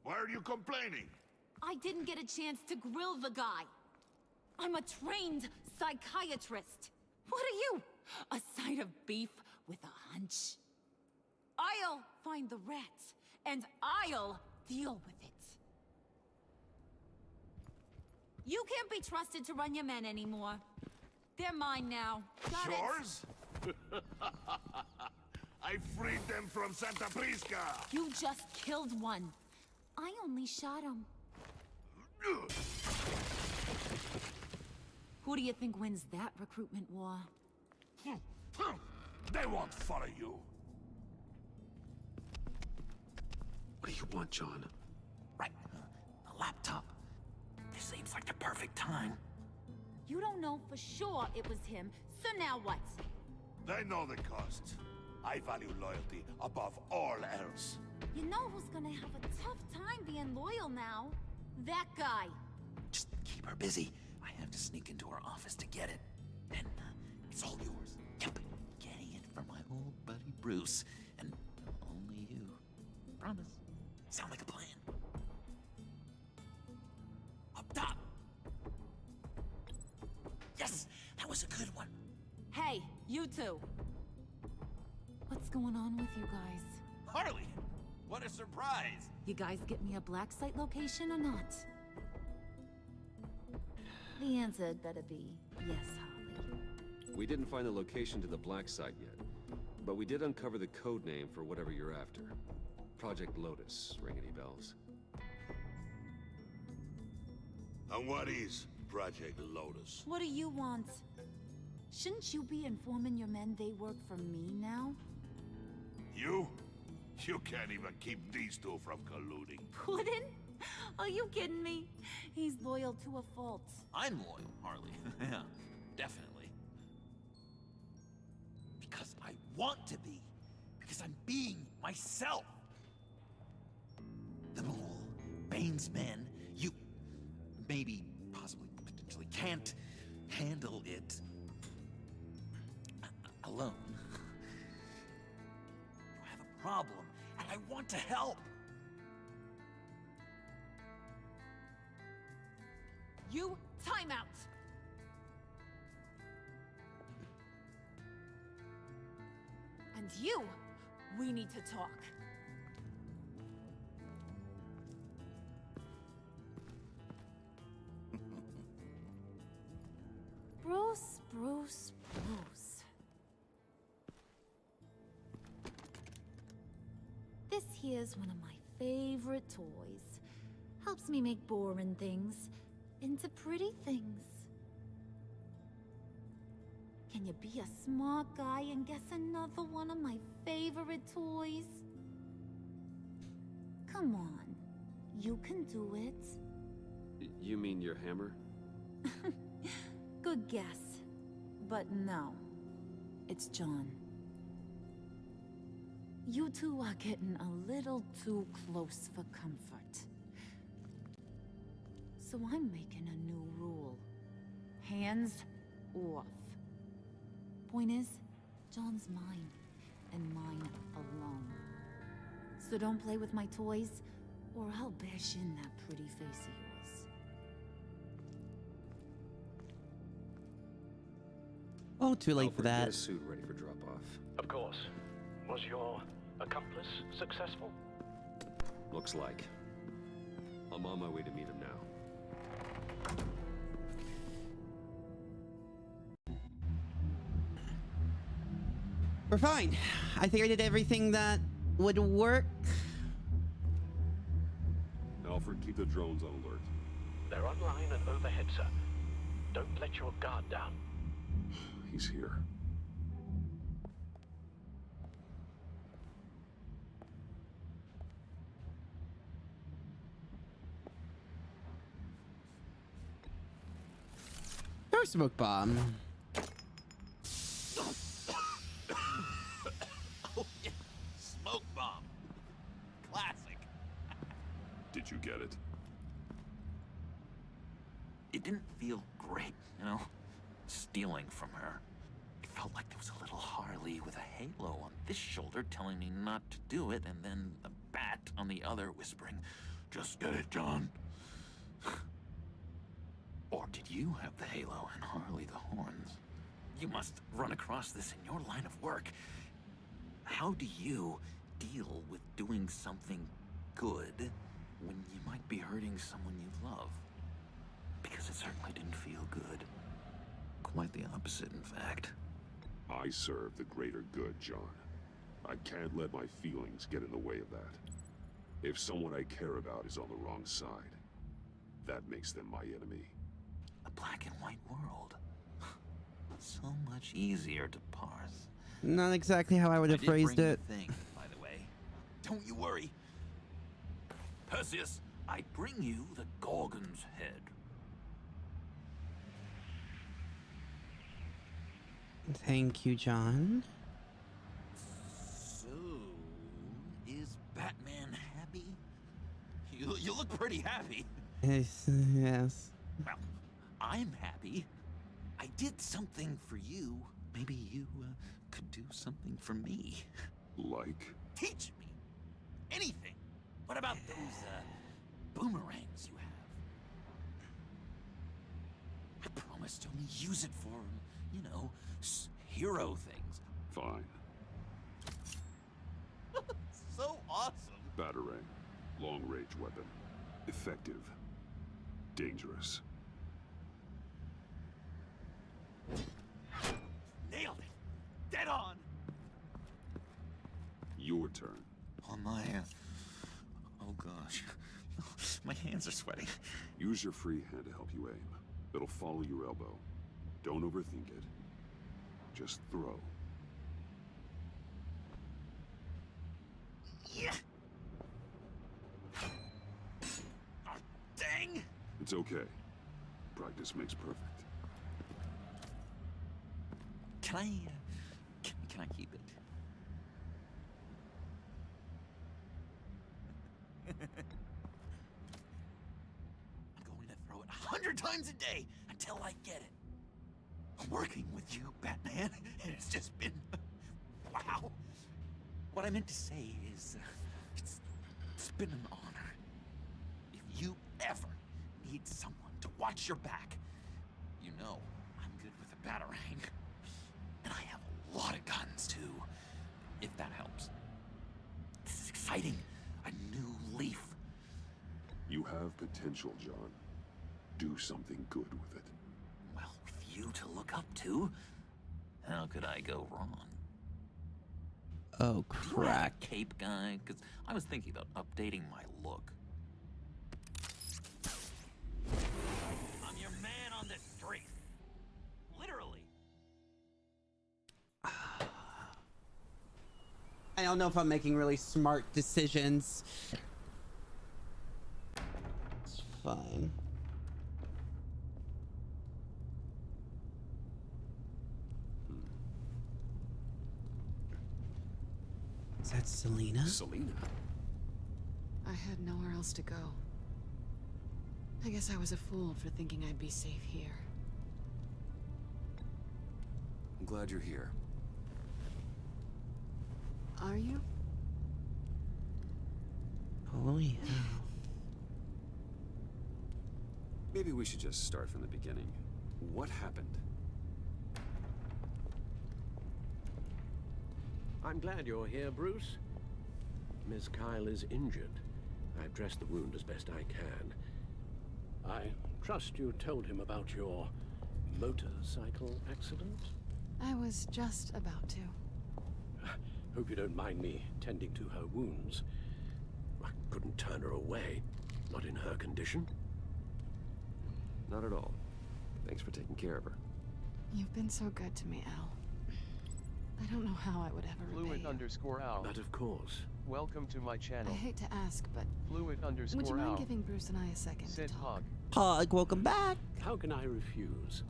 Why are you complaining? I didn't get a chance to grill the guy. I'm a trained psychiatrist. What are you? A side of beef with a hunch? I'll find the rats, and I'll deal with it. You can't be trusted to run your men anymore. They're mine now. Got Yours? I freed them from Santa Prisca! You just killed one. I only shot him. Who do you think wins that recruitment war? They won't follow you. What do you want, John? Right. The laptop. This seems like the perfect time. You don't know for sure it was him, so now what? They know the cost. I value loyalty above all else. You know who's gonna have a tough time being loyal now? That guy. Just keep her busy. I have to sneak into her office to get it. And it's all yours. Yep. Getting it from my old buddy Bruce. And only you. Promise. Sound like a plan. Up top. Yes, that was a good one. Hey, you two. What's going on with you guys? Harley! What a surprise! You guys get me a black site location or not? The answer had better be yes, Harley. We didn't find the location to the black site yet, but we did uncover the code name for whatever you're after. Project Lotus. Ring any bells? And what is Project Lotus? What do you want? Shouldn't you be informing your men they work for me now? You? You can't even keep these two from colluding. Puddin'? Are you kidding me? He's loyal to a fault. I'm loyal, Harley. Yeah, definitely. Because I want to be. Because I'm being myself. The Mole, Bane's men, you maybe, possibly, potentially can't handle it alone. You have a problem, and I want to help. You, time out! And you, we need to talk. Bruce, Bruce, Bruce. This here's one of my favorite toys. Helps me make boring things into pretty things. Can you be a smart guy and guess another one of my favorite toys? Come on, you can do it. You mean your hammer? Good guess. But no, it's John. You two are getting a little too close for comfort. So I'm making a new rule. Hands off. Point is, John's mine, and mine alone. So don't play with my toys, or I'll bash in that pretty face of yours. Oh, too late for Get a that. suit ready for drop-off. Of course. Was your accomplice successful? Looks like. I'm on my way to meet him now. We're fine. I think I did everything that would work. Alfred, keep the drones on alert. They're online and overhead, sir. Don't let your guard down. He's here. Throw a smoke bomb. Oh, yeah. Smoke bomb. Classic. Did you get it? It didn't feel great, you know? Stealing from her. It felt like there was a little Harley with a halo on this shoulder telling me not to do it, and then a bat on the other whispering, "Just get it, John." Or did you have the halo and Harley the horns? You must run across this in your line of work. How do you deal with doing something good when you might be hurting someone you love? Because it certainly didn't feel good. Quite the opposite, in fact. I serve the greater good, John. I can't let my feelings get in the way of that. If someone I care about is on the wrong side, that makes them my enemy. A black and white world. So much easier to parse. Not exactly how I would have phrased it. Thing, by the way. Don't you worry. Perseus, I bring you the Gorgon's head. Thank you, John. So, is Batman happy? You look pretty happy. Yes. Yes. Well, I'm happy. I did something for you. Maybe you could do something for me. Like? Teach me. Anything. What about those boomerangs you have? I promise to only use it for, you know, hero things. Fine. So awesome. Batarang. Long-range weapon. Effective. Dangerous. Nailed it! Dead on! Your turn. On my hand. Oh gosh. My hands are sweating. Use your free hand to help you aim. It'll follow your elbow. Don't overthink it. Just throw. Yeah. Oh, dang! It's okay. Practice makes perfect. Can I, can I keep it? I'm going to throw it 100 times a day until I get it. I'm working with you, Batman, and it's just been... wow. What I meant to say is, it's been an honor. If you ever need someone to watch your back, you know I'm good with a batarang. And I have a lot of guns, too, if that helps. This is exciting. A new leaf. You have potential, John. Do something good with it. Well, with you to look up to, how could I go wrong? Oh, Do you have crack. a cape guy? Because I was thinking about updating my look. I'm your man on the street. Literally. I don't know if I'm making really smart decisions. It's fine. Is that Selina? Selina? I had nowhere else to go. I guess I was a fool for thinking I'd be safe here. I'm glad you're here. Are you? Holy hell. Maybe we should just start from the beginning. What happened? I'm glad you're here, Bruce. Miss Kyle is injured. I've dressed the wound as best I can. I trust you told him about your motorcycle accident? I was just about to. Hope you don't mind me tending to her wounds. I couldn't turn her away, not in her condition. Not at all. Thanks for taking care of her. You've been so good to me, Al. I don't know how I would ever repay you. Fluid_Al. But of course. Welcome to my channel. I hate to ask, but Fluid_Al. would you mind giving Bruce and I a second to talk? Pog, welcome back. How can I refuse?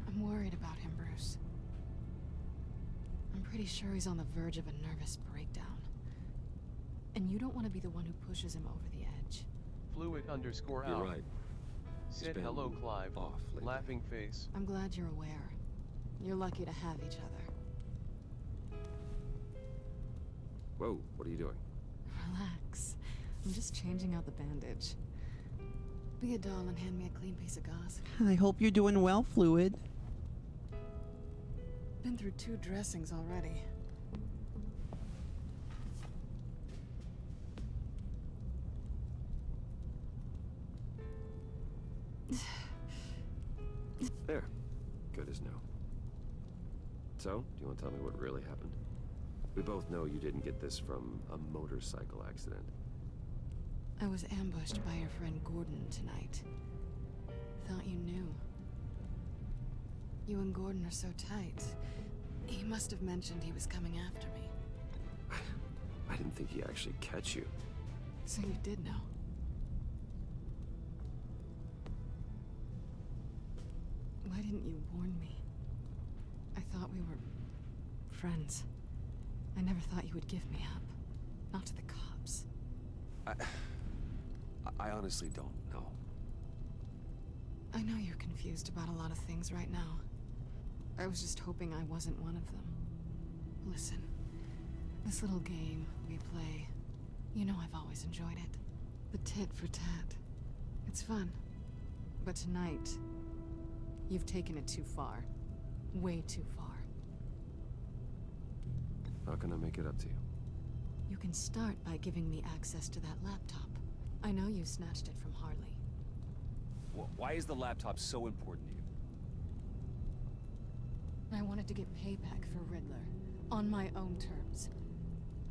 I'm worried about him, Bruce. I'm pretty sure he's on the verge of a nervous breakdown. And you don't want to be the one who pushes him over the edge. Fluid_Al. You're right. Said Spin hello, Clive. off lately. Laughing face. I'm glad you're aware. You're lucky to have each other. Whoa, what are you doing? Relax. I'm just changing out the bandage. Be a doll and hand me a clean piece of gauze. I hope you're doing well, Fluid. Been through 2 dressings already. There. Good as new. So, do you want to tell me what really happened? We both know you didn't get this from a motorcycle accident. I was ambushed by your friend Gordon tonight. Thought you knew. You and Gordon are so tight. He must have mentioned he was coming after me. I didn't think he'd actually catch you. So you did know. Why didn't you warn me? I thought we were friends. I never thought you would give me up. Not to the cops. I honestly don't know. I know you're confused about a lot of things right now. I was just hoping I wasn't one of them. Listen, this little game we play, you know I've always enjoyed it. The tit for tat. It's fun. But tonight, you've taken it too far. Way too far. How can I make it up to you? You can start by giving me access to that laptop. I know you snatched it from Harley. Why is the laptop so important to you? I wanted to get payback for Riddler, on my own terms.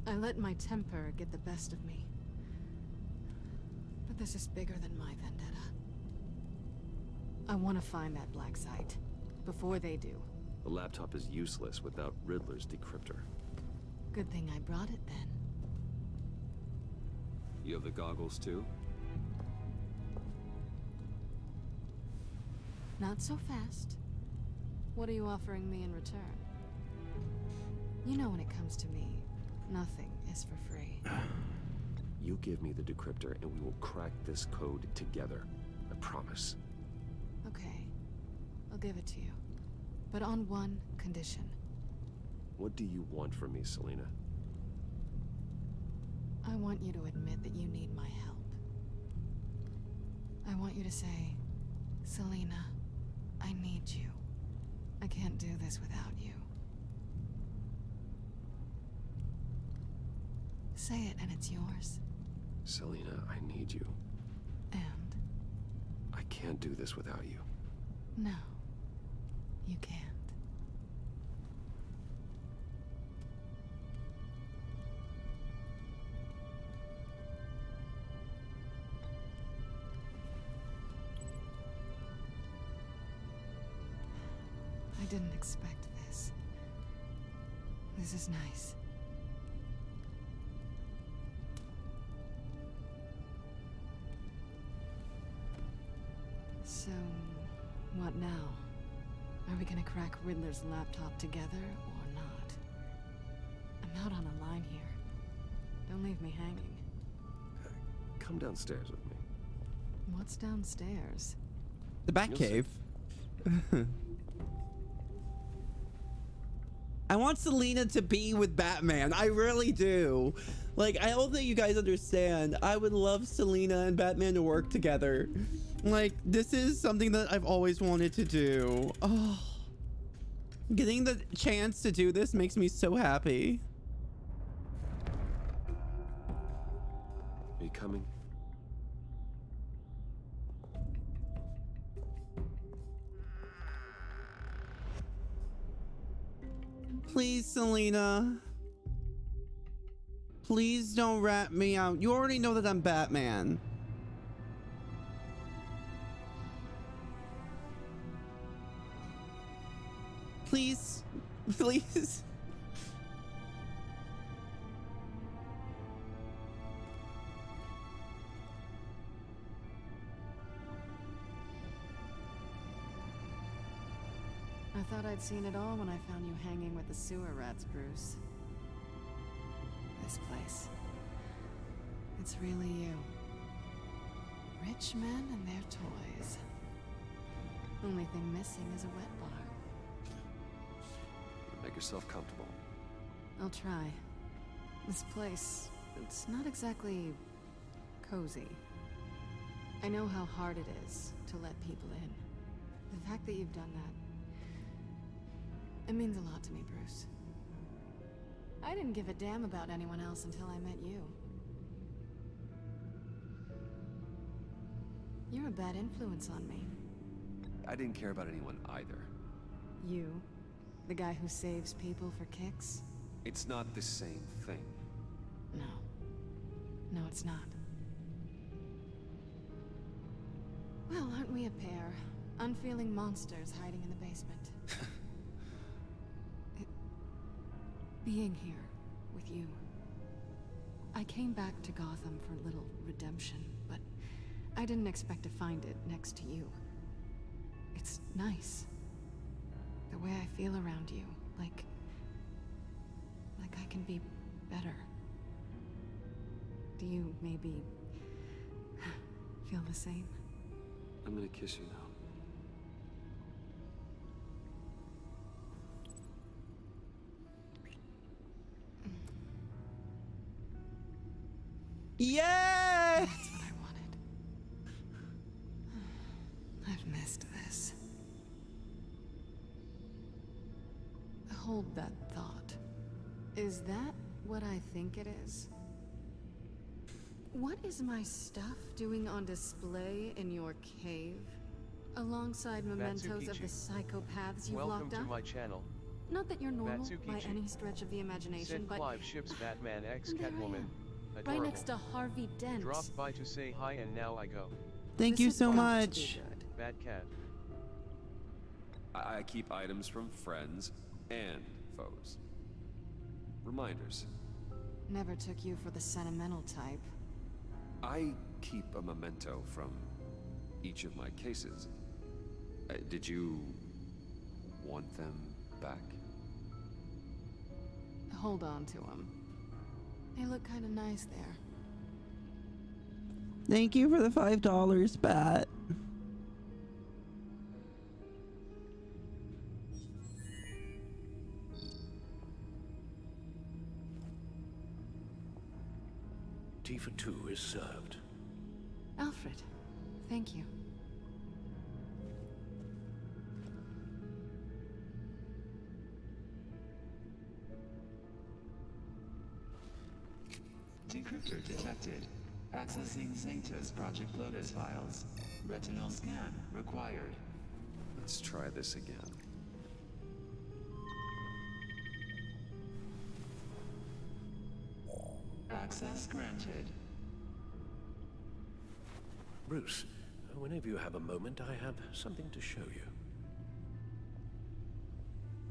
I let my temper get the best of me. But this is bigger than my vendetta. I want to find that black site, before they do. The laptop is useless without Riddler's decryptor. Good thing I brought it then. You have the goggles too? Not so fast. What are you offering me in return? You know when it comes to me, nothing is for free. You give me the decryptor and we will crack this code together. I promise. Okay. I'll give it to you. But on one condition. What do you want from me, Selina? I want you to admit that you need my help. I want you to say, Selina, I need you. I can't do this without you. Say it and it's yours. Selina, I need you. And? I can't do this without you. No, you can't. I didn't expect this. This is nice. So, what now? Are we gonna crack Riddler's laptop together or not? I'm out on a line here. Don't leave me hanging. Come downstairs with me. What's downstairs? The Batcave. I want Selina to be with Batman. I really do. Like, I don't think you guys understand. I would love Selina and Batman to work together. Like, this is something that I've always wanted to do. Oh, getting the chance to do this makes me so happy. Are you coming? Please, Selina. Please don't rat me out. You already know that I'm Batman. Please. Please. I thought I'd seen it all when I found you hanging with the sewer rats, Bruce. This place. It's really you. Rich men and their toys. Only thing missing is a wet bar. Make yourself comfortable. I'll try. This place, it's not exactly cozy. I know how hard it is to let people in. The fact that you've done that, it means a lot to me, Bruce. I didn't give a damn about anyone else until I met you. You're a bad influence on me. I didn't care about anyone either. You? The guy who saves people for kicks? It's not the same thing. No. No, it's not. Well, aren't we a pair? Unfeeling monsters hiding in the basement. Being here with you. I came back to Gotham for a little redemption, but I didn't expect to find it next to you. It's nice. The way I feel around you, like I can be better. Do you maybe feel the same? I'm gonna kiss you now. Yeah! That's what I wanted. I've missed this. Hold that thought. Is that what I think it is? What is my stuff doing on display in your cave? Alongside mementos of the psychopaths you've Welcome locked to up? my channel. Not that you're normal by Matsukichi. any stretch of the imagination, Said but Clive ships Batman X there I Catwoman. am, Adorable. right next to Harvey Dent. Dropped by to say hi and now I go. Thank This you is so bound to much. be good. Bad cat. I keep items from friends and foes. Reminders. Never took you for the sentimental type. I keep a memento from each of my cases. Did you want them back? Hold on to them. They look kind of nice there. Thank you for the $5, Pat. Tea for two is served. Alfred, thank you. Decryptor detected. Accessing Sanctus Project Lotus files. Retinal scan required. Let's try this again. Access granted. Bruce, whenever you have a moment, I have something to show you.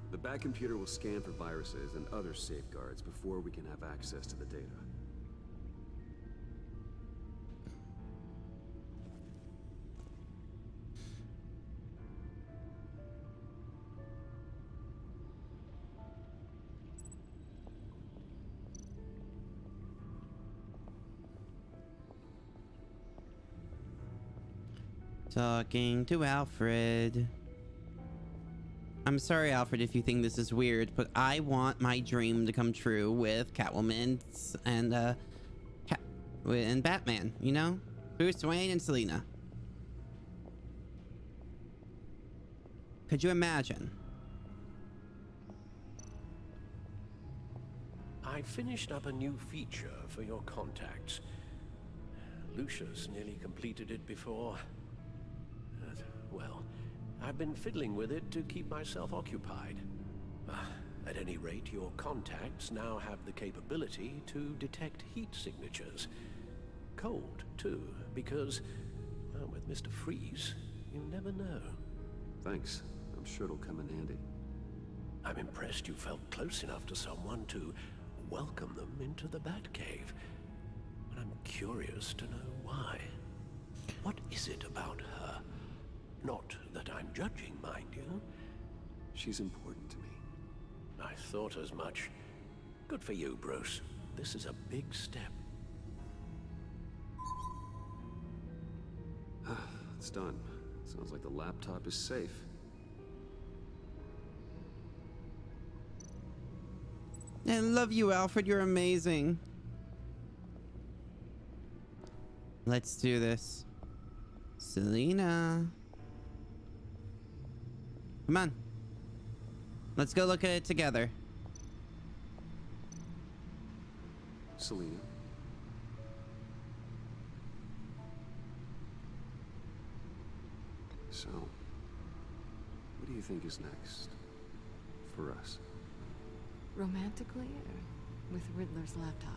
The back computer will scan for viruses and other safeguards before we can have access to the data. Talking to Alfred. I'm sorry, Alfred, if you think this is weird, but I want my dream to come true with Catwoman and and Batman, you know? Bruce Wayne and Selina. Could you imagine? I finished up a new feature for your contacts. Lucius nearly completed it before. Well, I've been fiddling with it to keep myself occupied. At any rate, your contacts now have the capability to detect heat signatures. Cold, too, because, well, with Mr. Freeze, you never know. Thanks. I'm sure it'll come in handy. I'm impressed you felt close enough to someone to welcome them into the Batcave. But I'm curious to know why. What is it about her? Not that I'm judging, mind you. She's important to me. I thought as much. Good for you, Bruce. This is a big step. It's done. Sounds like the laptop is safe. I love you, Alfred. You're amazing. Let's do this. Selina. Come on. Let's go look at it together. Selina. So, what do you think is next for us? Romantically or with Riddler's laptop?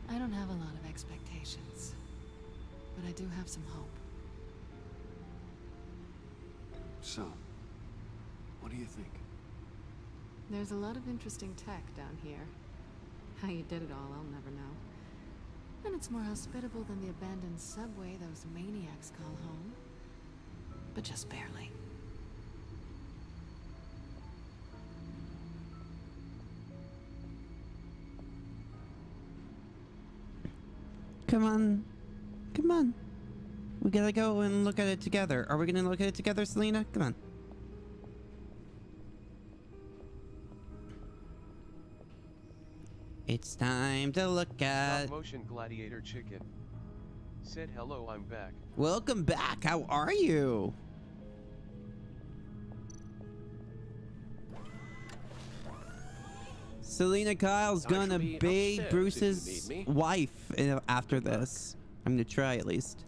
I don't have a lot of expectations, but I do have some hope. So, what do you think? There's a lot of interesting tech down here. How you did it all, I'll never know. And it's more hospitable than the abandoned subway those maniacs call home. But just barely. Come on. Come on. We gotta go and look at it together. Are we gonna look at it together, Selina? Come on. It's time to look at... Stop motion gladiator chicken. Said hello, I'm back. Welcome back. How are you? Selina Kyle's gonna be Bruce's wife after this. I'm gonna try at least.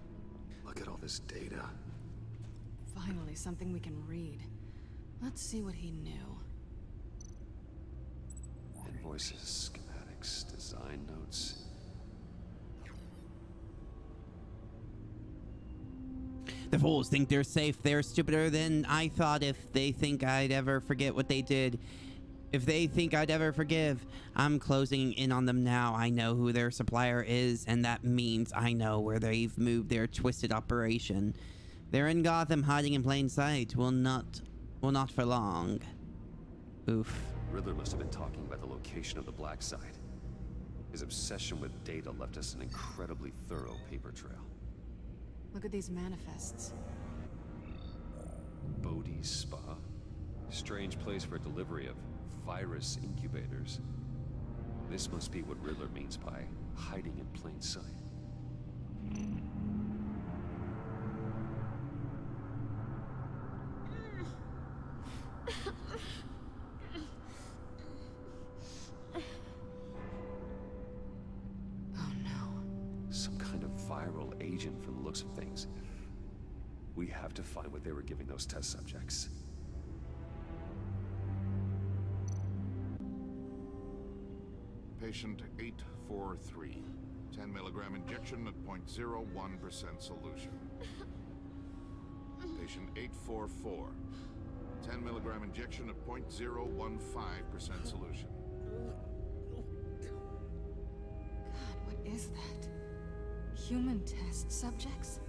Look at all this data. Finally, something we can read. Let's see what he knew. Invoices, schematics, design notes. The fools think they're safe. They're stupider than I thought. If they think I'd ever forget what they did. If they think I'd ever forgive. I'm closing in on them now. I know who their supplier is, and that means I know where they've moved their twisted operation. They're in Gotham, hiding in plain sight. Will not for long. Oof. Riddler must have been talking about the location of the black site. His obsession with data left us an incredibly thorough paper trail. Look at these manifests. Bodhi's Spa. Strange place for delivery of virus incubators. This must be what Riddler means by hiding in plain sight. Oh no. Some kind of viral agent from the looks of things. We have to find what they were giving those test subjects. Patient 843. 10 milligram injection at 0.01% solution. Patient 844. 10 milligram injection at 0.015% solution. God, what is that? Human test subjects?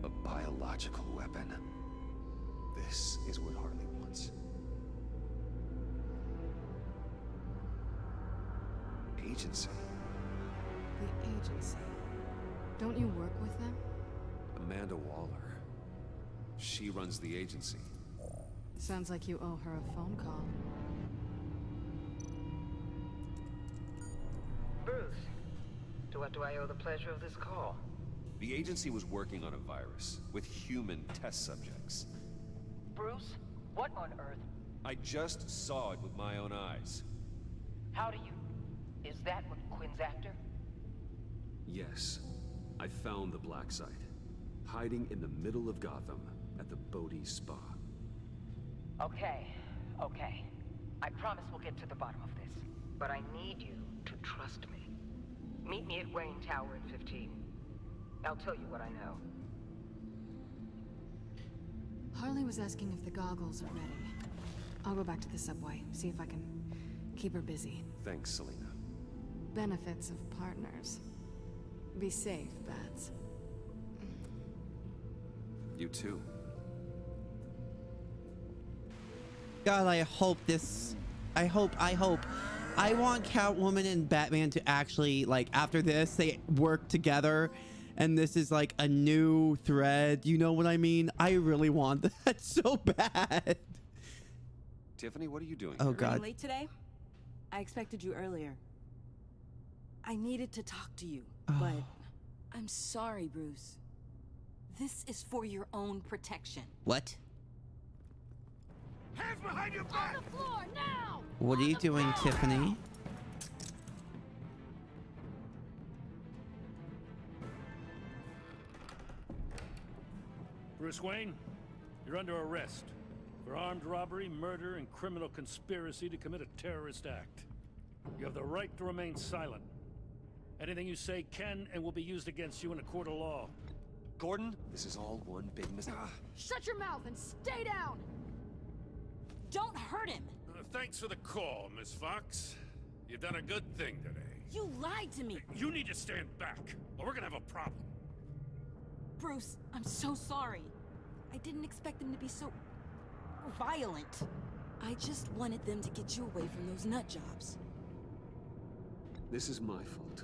A biological weapon. This is what Harley wants. Agency. The agency. Don't you work with them? Amanda Waller. She runs the agency. Sounds like you owe her a phone call. Bruce, to what do I owe the pleasure of this call? The agency was working on a virus with human test subjects. Bruce, what on earth? I just saw it with my own eyes. How do you... Is that what Quinn's after? Yes. I found the black site. Hiding in the middle of Gotham at the Bodhi Spa. Okay. I promise we'll get to the bottom of this. But I need you to trust me. Meet me at Wayne Tower in 15. I'll tell you what I know. Harley was asking if the goggles are ready. I'll go back to the subway, see if I can keep her busy. Thanks, Selina. Benefits of partners. Be safe, Bats. You too. God, I hope this... I hope. I want Catwoman and Batman to actually, like, after this, they work together, and this is, like, a new thread. You know what I mean? I really want that so bad. Tiffany, what are you doing? Oh, here? God. Running late today? I expected you earlier. I needed to talk to you, but I'm sorry, Bruce. This is for your own protection. What? Hands behind your back! On the floor, now! What are you doing, Tiffany? Bruce Wayne, you're under arrest for armed robbery, murder, and criminal conspiracy to commit a terrorist act. You have the right to remain silent. Anything you say can and will be used against you in a court of law. Gordon, this is all one big mistake. Shut your mouth and stay down! Don't hurt him! Thanks for the call, Miss Fox. You've done a good thing today. You lied to me! You need to stand back, or we're gonna have a problem. Bruce, I'm so sorry. I didn't expect them to be so... violent. I just wanted them to get you away from those nut jobs. This is my fault.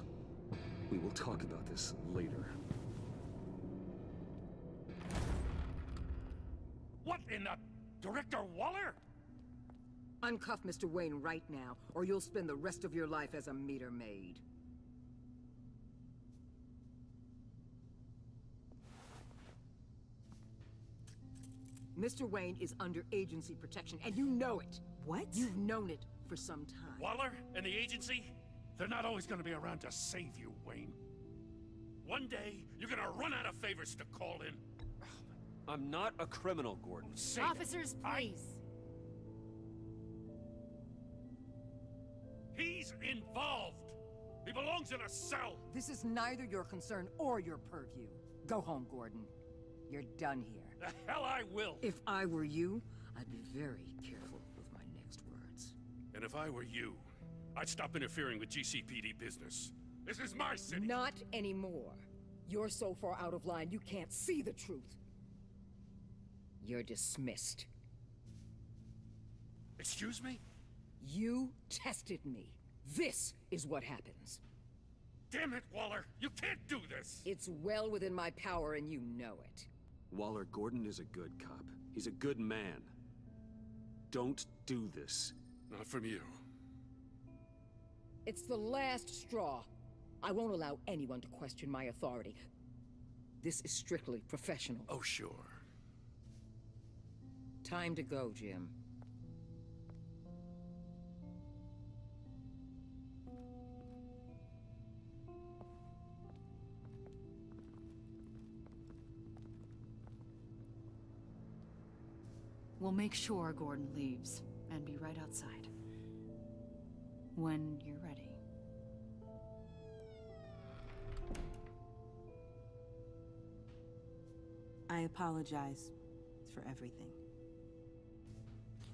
We will talk about this later. What in the... Director Waller? Uncuff Mr. Wayne right now, or you'll spend the rest of your life as a meter maid. Mr. Wayne is under agency protection, and you know it. What? You've known it for some time. Waller and the agency? They're not always gonna be around to save you, Wayne. One day, you're gonna run out of favors to call in. I'm not a criminal, Gordon. Officers, please. He's involved. He belongs in a cell. This is neither your concern or your purview. Go home, Gordon. You're done here. The hell I will. If I were you, I'd be very careful with my next words. And if I were you, I'd stop interfering with GCPD business. This is my city. Not anymore. You're so far out of line, you can't see the truth. You're dismissed. Excuse me? You tested me. This is what happens. Damn it, Waller! You can't do this! It's well within my power and you know it. Waller, Gordon is a good cop. He's a good man. Don't do this. Not from you. It's the last straw. I won't allow anyone to question my authority. This is strictly professional. Oh, sure. Time to go, Jim. We'll make sure Gordon leaves, and be right outside. When you're ready. I apologize for everything.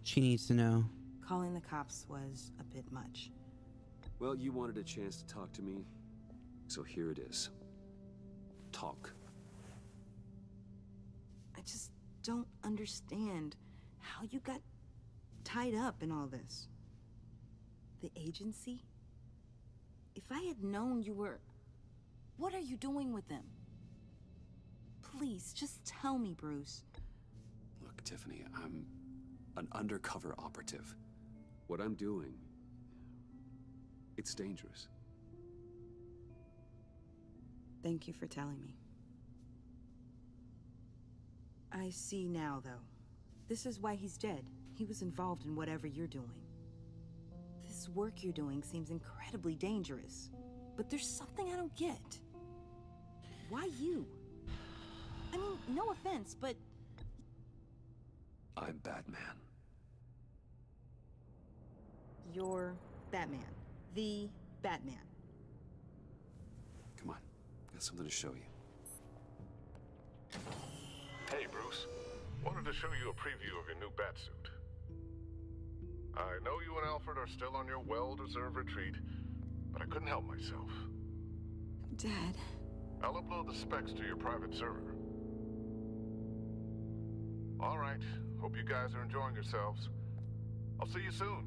She needs to know. Calling the cops was a bit much. Well, you wanted a chance to talk to me, so here it is. Talk. I just don't understand how you got tied up in all this. The agency? If I had known you were... What are you doing with them? Please, just tell me, Bruce. Look, Tiffany, I'm an undercover operative. What I'm doing, it's dangerous. Thank you for telling me. I see now, though. This is why he's dead. He was involved in whatever you're doing. This work you're doing seems incredibly dangerous. But there's something I don't get. Why you? I mean, no offense, but... I'm Batman. You're Batman. The Batman. Come on, got something to show you. Hey, Bruce. Wanted to show you a preview of your new batsuit. I know you and Alfred are still on your well-deserved retreat, but I couldn't help myself. Dad. I'll upload the specs to your private server. All right. Hope you guys are enjoying yourselves. I'll see you soon.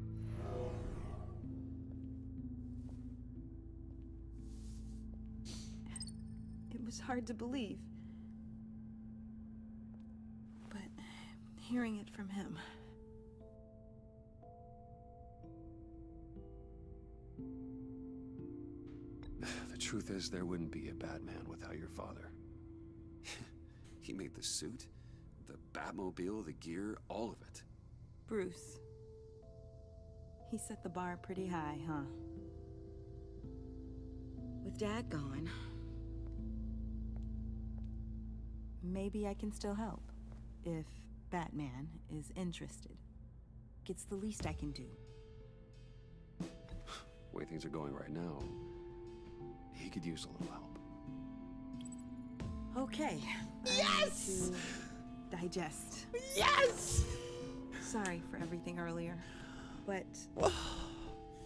It was hard to believe. But hearing it from him... The truth is, there wouldn't be a Batman without your father. He made the suit, the Batmobile, the gear, all of it. Bruce. He set the bar pretty high, huh? With Dad gone... maybe I can still help. If Batman is interested. It's the least I can do. The way things are going right now, he could use a little help. Okay. Yes! I need to digest. Yes! Sorry for everything earlier, but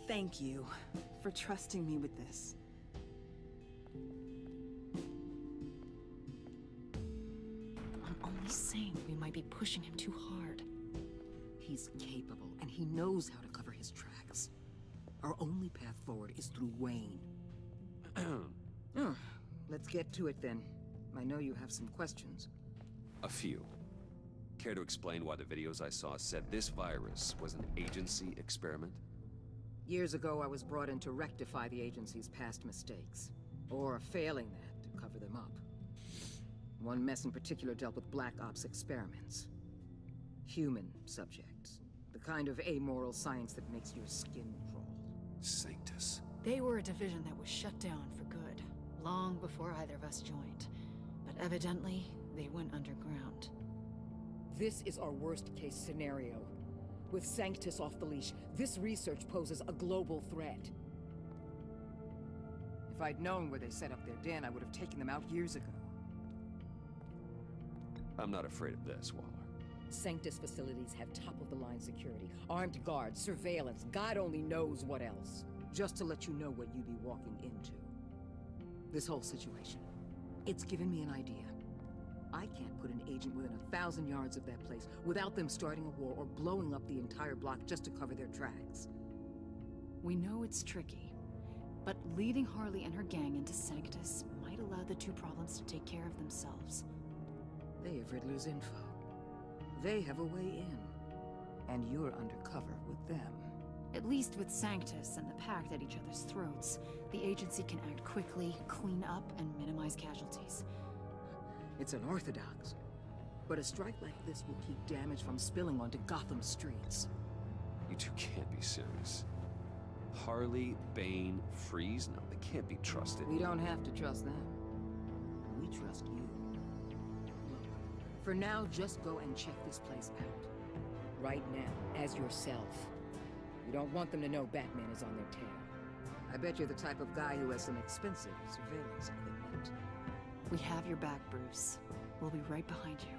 thank you for trusting me with this. I'm only saying we might be pushing him too hard. He's capable, and he knows how to cover his tracks. Our only path forward is through Wayne. Let's get to it then. I know you have some questions. A few. Care to explain why the videos I saw said this virus was an agency experiment? Years ago, I was brought in to rectify the agency's past mistakes. Or failing that, to cover them up. One mess in particular dealt with Black Ops experiments. Human subjects. The kind of amoral science that makes your skin crawl. Sanctus. They were a division that was shut down for good, long before either of us joined. But evidently, they went underground. This is our worst-case scenario. With Sanctus off the leash, this research poses a global threat. If I'd known where they set up their den, I would have taken them out years ago. I'm not afraid of this, Waller. Sanctus facilities have top-of-the-line security, armed guards, surveillance, God only knows what else. Just to let you know what you'd be walking into. This whole situation, it's given me an idea. I can't put an agent within 1,000 yards of that place without them starting a war or blowing up the entire block just to cover their tracks. We know it's tricky, but leading Harley and her gang into Sanctus might allow the two problems to take care of themselves. They have Riddler's info. They have a way in. And you're undercover with them. At least with Sanctus and the Pact at each other's throats, the agency can act quickly, clean up, and minimize casualties. It's unorthodox, but a strike like this will keep damage from spilling onto Gotham streets. You two can't be serious. Harley, Bane, Freeze? No, they can't be trusted. We don't have to trust them. We trust you. Look, for now, just go and check this place out. Right now, as yourself. You don't want them to know Batman is on their tail. I bet you're the type of guy who has some expensive surveillance equipment. We have your back, Bruce. We'll be right behind you.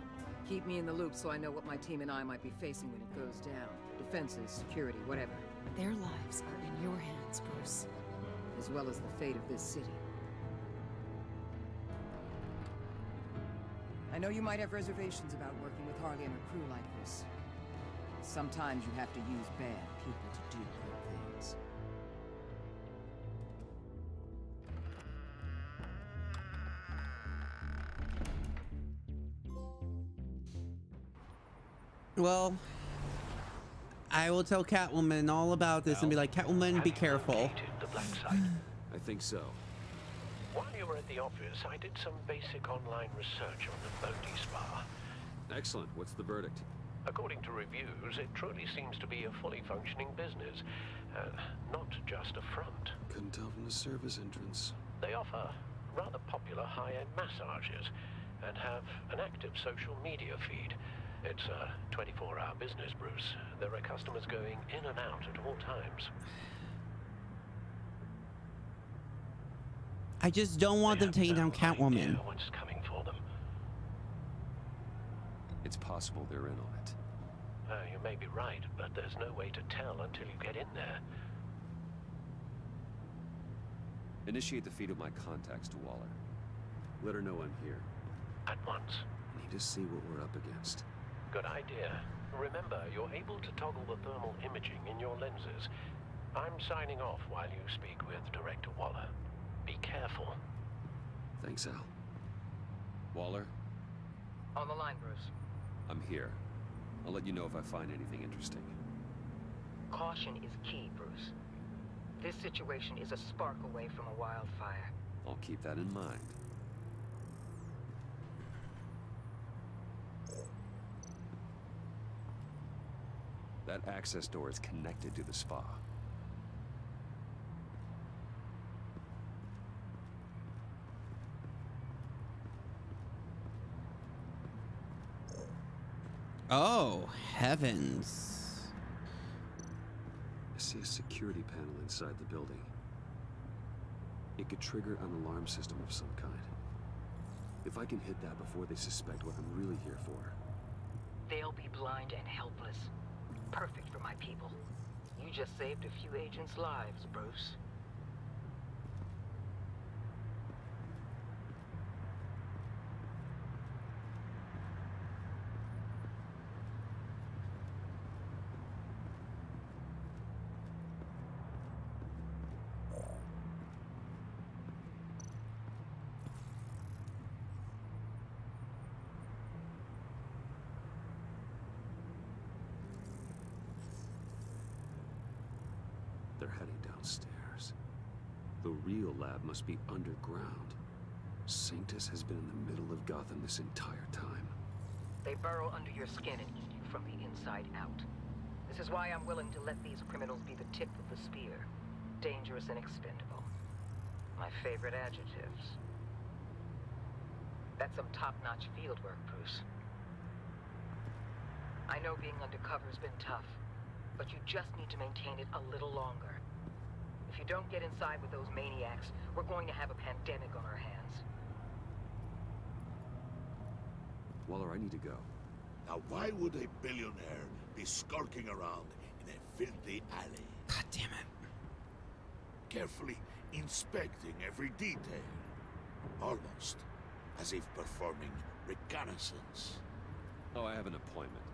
Keep me in the loop so I know what my team and I might be facing when it goes down. Defenses, security, whatever. Their lives are in your hands, Bruce. As well as the fate of this city. I know you might have reservations about working with Harley and her crew like this. Sometimes you have to use bad people to do good things. Well, I will tell Catwoman all about this and be like, Catwoman, be careful. The black site? I think so. While you were at the office, I did some basic online research on the Bodhi Spa. Excellent. What's the verdict? According to reviews, it truly seems to be a fully functioning business, not just a front. Couldn't tell from the service entrance. They offer rather popular high-end massages and have an active social media feed. It's a 24-hour business, Bruce. There are customers going in and out at all times. I just don't want them taking down Catwoman. What's coming for them? It's possible they're in on it. You may be right, but there's no way to tell until you get in there. Initiate the feed of my contacts to Waller. Let her know I'm here. At once. Need to see what we're up against. Good idea. Remember, you're able to toggle the thermal imaging in your lenses. I'm signing off while you speak with Director Waller. Be careful. Thanks, Al. Waller? On the line, Bruce. I'm here. I'll let you know if I find anything interesting. Caution is key, Bruce. This situation is a spark away from a wildfire. I'll keep that in mind. That access door is connected to the spa. Oh, heavens. I see a security panel inside the building. It could trigger an alarm system of some kind. If I can hit that before they suspect what I'm really here for. They'll be blind and helpless. Perfect for my people. You just saved a few agents' lives, Bruce. They're heading downstairs. The real lab must be underground. Sanctus has been in the middle of Gotham this entire time. They burrow under your skin and eat you from the inside out. This is why I'm willing to let these criminals be the tip of the spear. Dangerous and expendable. My favorite adjectives. That's some top-notch field work, Bruce. I know being undercover's been tough, but you just need to maintain it a little longer. If you don't get inside with those maniacs, we're going to have a pandemic on our hands. Waller, I need to go. Now why would a billionaire be skulking around in a filthy alley? God damn it. Carefully inspecting every detail. Almost as if performing reconnaissance. Oh, I have an appointment.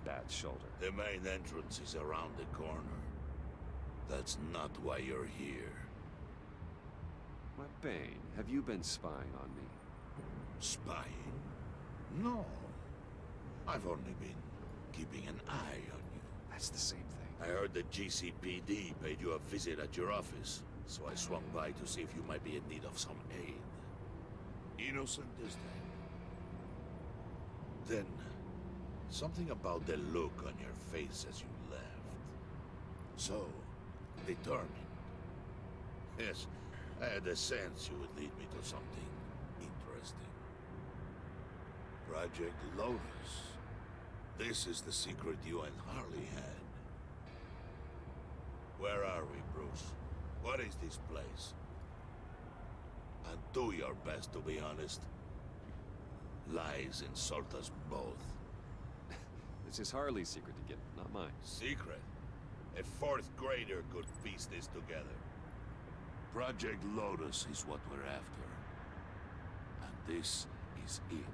Bad shoulder. The main entrance is around the corner. That's not why you're here. My Bane, have you been spying on me? Spying? No. I've only been keeping an eye on you. That's the same thing. I heard the GCPD paid you a visit at your office, so I swung by to see if you might be in need of some aid. Innocent as that. Then, something about the look on your face as you left. So, determined. Yes, I had a sense you would lead me to something interesting. Project Lotus. This is the secret you and Harley had. Where are we, Bruce? What is this place? And do your best to be honest. Lies insult us both. This is Harley's secret to get, not mine. Secret? A fourth grader could piece this together. Project Lotus is what we're after. And this is it.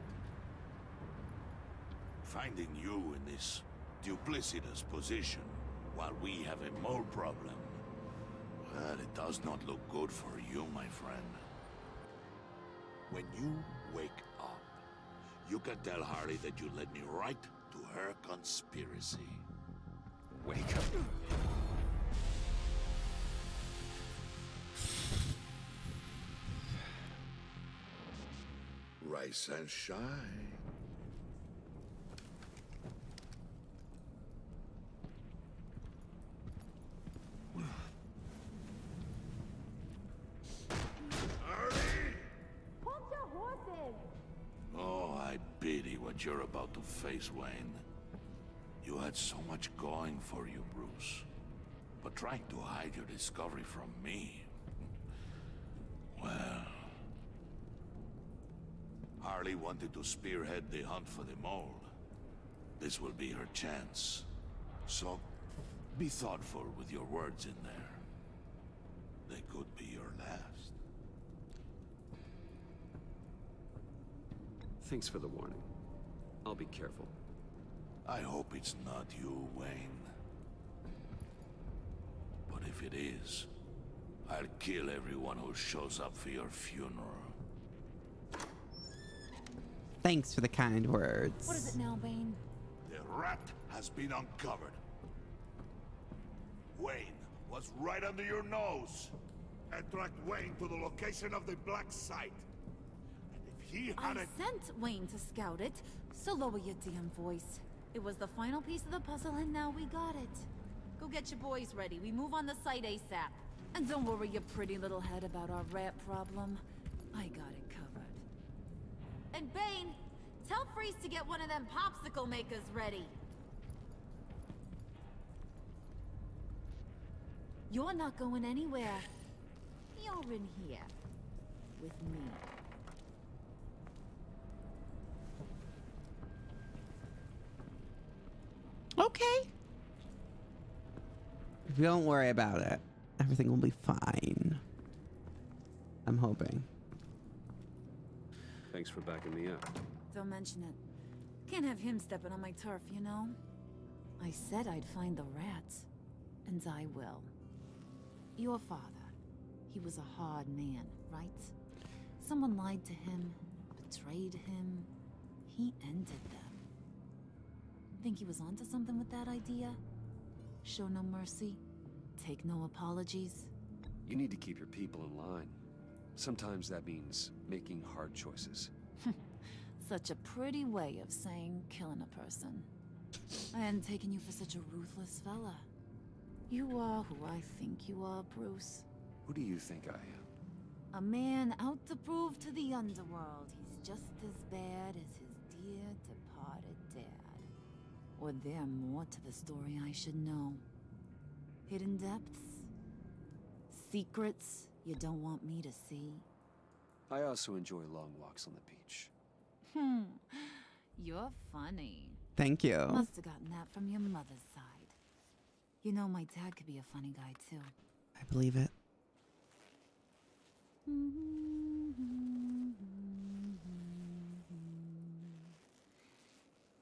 Finding you in this duplicitous position while we have a mole problem, well, it does not look good for you, my friend. When you wake up, you can tell Harley that you led me right to her conspiracy. Wake up. Rise and shine. Oh, I pity what you're about to face, Wayne. You had so much going for you, Bruce. But trying to hide your discovery from me... well... Harley wanted to spearhead the hunt for the mole. This will be her chance. So, be thoughtful with your words in there. They could be your last. Thanks for the warning. I'll be careful. I hope it's not you, Wayne. But if it is, I'll kill everyone who shows up for your funeral. Thanks for the kind words. What is it now, Bane? The rat has been uncovered. Wayne was right under your nose. And tracked Wayne to the location of the black site. And if he I hadn't... sent Wayne to scout it, so lower your damn voice. It was the final piece of the puzzle, and now we got it. Go get your boys ready. We move on the site ASAP. And don't worry your pretty little head about our rat problem. I got it covered. And Bane, tell Freeze to get one of them popsicle makers ready. You're not going anywhere. You're in here. With me. Okay. Don't worry about it. Everything will be fine. I'm hoping. Thanks for backing me up. Don't mention it. Can't have him stepping on my turf, you know? I said I'd find the rats. And I will. Your father. He was a hard man, right? Someone lied to him, betrayed him. He ended them. Think he was onto something with that idea? Show no mercy? Take no apologies? You need to keep your people in line. Sometimes that means making hard choices. Such a pretty way of saying killing a person. I hadn't taken you for such a ruthless fella. You are who I think you are, Bruce. Who do you think I am? A man out to prove to the underworld he's just as bad as his dear departed dad. Or there more to the story I should know? Hidden depths? Secrets you don't want me to see? I also enjoy long walks on the beach. You're funny. Thank you. Must have gotten that from your mother's side. You know, my dad could be a funny guy, too. I believe it.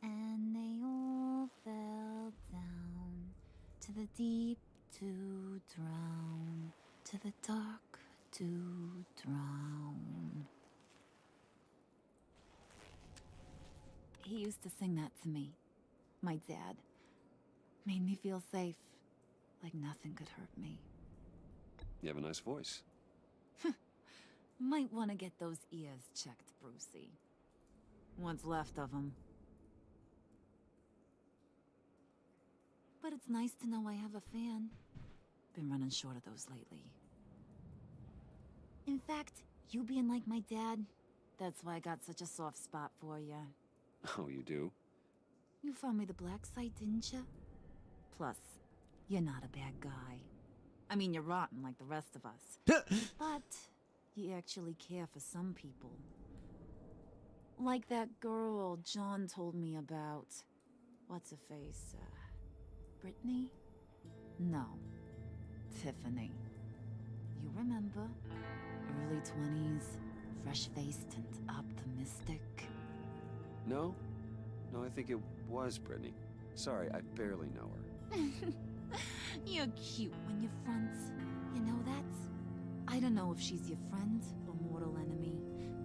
And they all fell down to the deep to drown, to the dark to drown. He used to sing that to me. My dad. Made me feel safe. Like nothing could hurt me. You have a nice voice. Might want to get those ears checked, Brucey. What's left of them. But it's nice to know I have a fan. Been running short of those lately. In fact, you being like my dad, that's why I got such a soft spot for you. Oh, you do? You found me the black site, didn't you? Plus, you're not a bad guy. I mean, you're rotten like the rest of us. But you actually care for some people. Like that girl John told me about. What's her face? Brittany? No. Tiffany. You remember? Early 20s, fresh-faced and optimistic. No? No, I think it was Brittany. Sorry, I barely know her. You're cute when you're friends. You know that? I don't know if she's your friend or mortal enemy,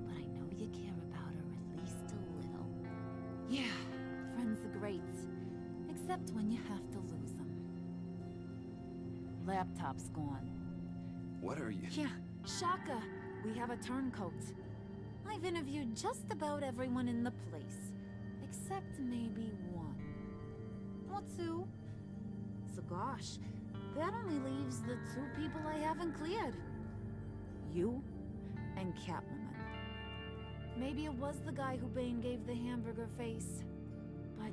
but I know you care about her at least a little. Yeah, friends are great. Except when you have to lose them. Laptop's gone. What are you? Yeah, shocker. We have a turncoat. I've interviewed just about everyone in the place. Except maybe one. Or two. So gosh, that only leaves the two people I haven't cleared. You and Catwoman. Maybe it was the guy who Bane gave the hamburger face. But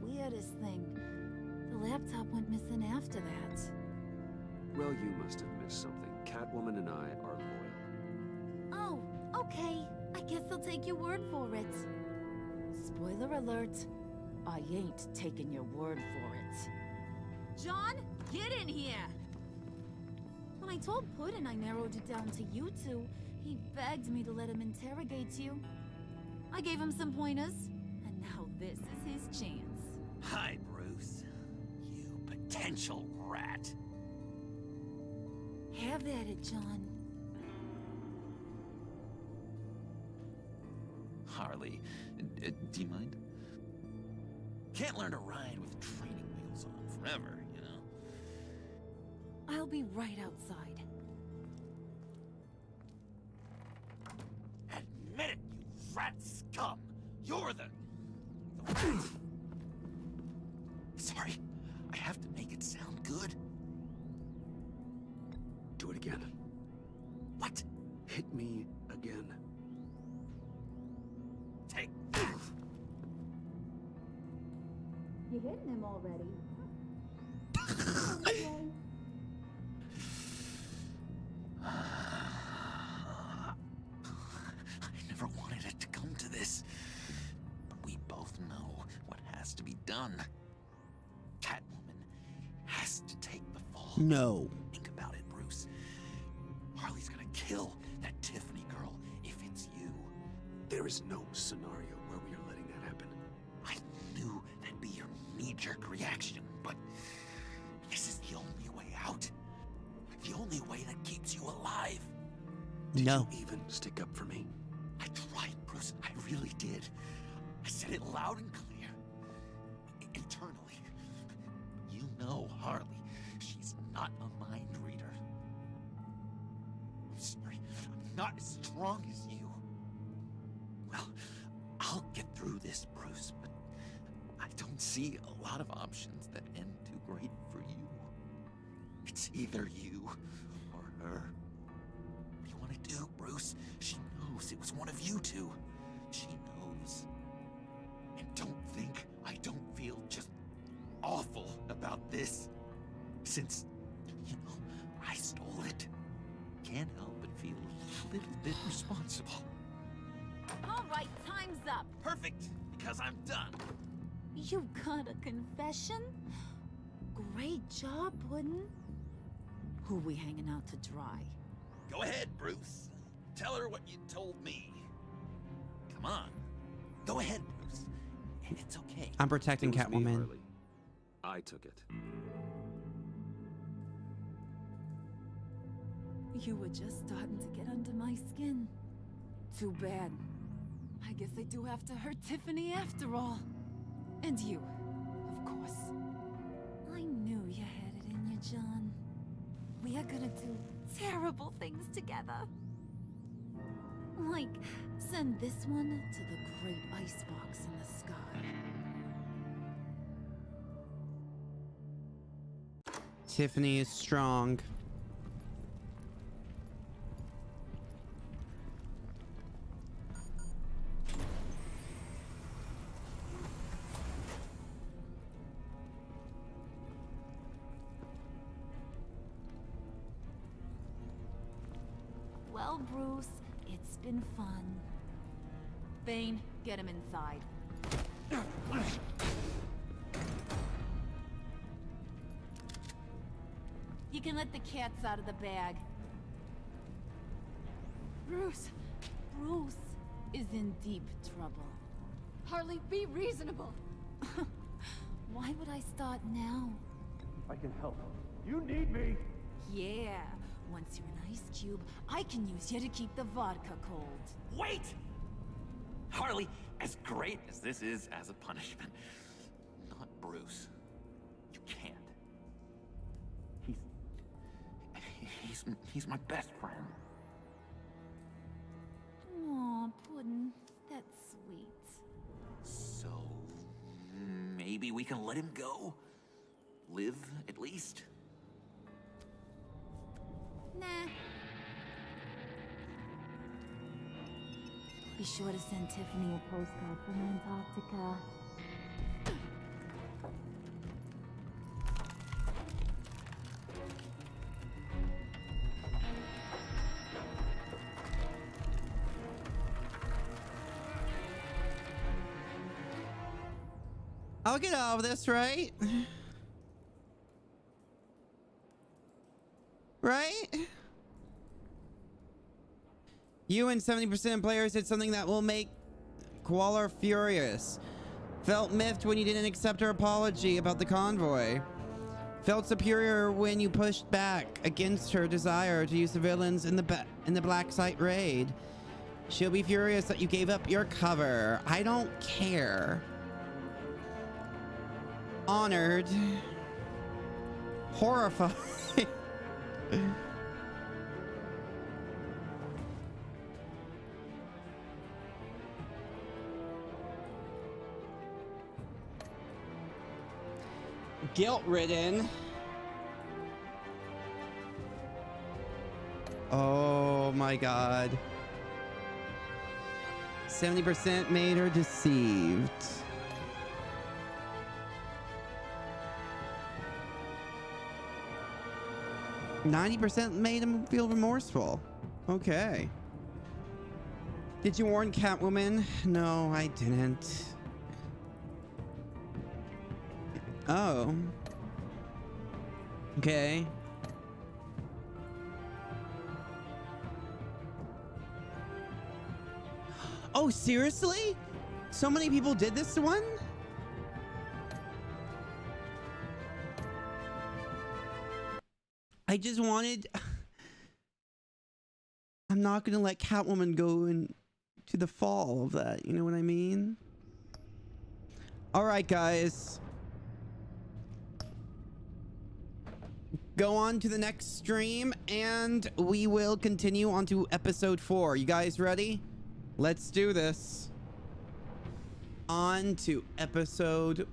weirdest thing, the laptop went missing after that. Well, you must have missed something. Catwoman and I are loyal. Oh, okay. I guess I'll take your word for it. Spoiler alert, I ain't taking your word for it. John, get in here! When I told Puddin' I narrowed it down to you two, he begged me to let him interrogate you. I gave him some pointers, and now this is his chance. Hi, Bruce. You potential rat. Have at it, John. Harley, do you mind? Can't learn to ride with training wheels on forever, you know? I'll be right outside. Admit it, you rat scum! You're the... Sorry, I have to make it sound good. Do it again. What? Hit me again. Take... You hitting him already? I never wanted it to come to this. But we both know what has to be done. Catwoman has to take the fall. No. Think about it, Bruce. Harley's gonna kill that Tiffany girl if it's you. There is no scenario where we are letting that happen. I knew that'd be your knee-jerk reaction, but this is the only way out. The only way that keeps you alive. Did no. you even stick up for me? I tried, Bruce. I really did. I said it loud and clear. Internally. You know Harley. She's not a mind reader. I'm sorry. I'm not as strong as you. Well, I'll get through this, Bruce, but I don't see a lot of options that end too great for you. It's either you or her. What do you want to do? Bruce. She knows it was one of you two. She knows. And don't think I don't feel just awful about this. Since, I stole it. Can't help but feel a little bit responsible. All right, time's up. Perfect, because I'm done. You got a confession? Great job, Puddin'. Who we hanging out to dry? Go ahead, Bruce. Tell her what you told me. Come on. Go ahead, Bruce. It's okay. I'm protecting It was me, Catwoman. Harley. I took it. You were just starting to get under my skin. Too bad. I guess I do have to hurt Tiffany after all. And you, of course. I knew you had it in you, John. We are gonna do terrible things together. Like, send this one to the great icebox in the sky. Tiffany is strong. Well, Bruce, it's been fun. Bane, get him inside. You can let the cats out of the bag. Bruce is in deep trouble. Harley, be reasonable. Why would I start now? I can help. You need me. Yeah, once you're an ice cube, I can use you to keep the vodka cold. Wait! Harley, as great as this is as a punishment, not Bruce. You can't. He's my best friend. Aw, Puddin', that's sweet. So, maybe we can let him go? Live, at least? Nah. Be sure to send Tiffany a postcard from Antarctica. I'll get out of this, right? Right? You and 70% of players did something that will make Koala furious. Felt miffed when you didn't accept her apology about the convoy. Felt superior when you pushed back against her desire to use civilians in the Black Site raid. She'll be furious that you gave up your cover. I don't care. Honored. Horrified. Guilt-ridden. Oh my god. 70% made her deceived. 90% made him feel remorseful. Okay. Did you warn Catwoman? No, I didn't. Oh. Okay. Oh, seriously? So many people did this one? I just wanted... I'm not gonna let Catwoman go into the fall of that, you know what I mean? Alright, guys. Go on to the next stream, and we will continue on to episode 4. You guys ready? Let's do this. On to episode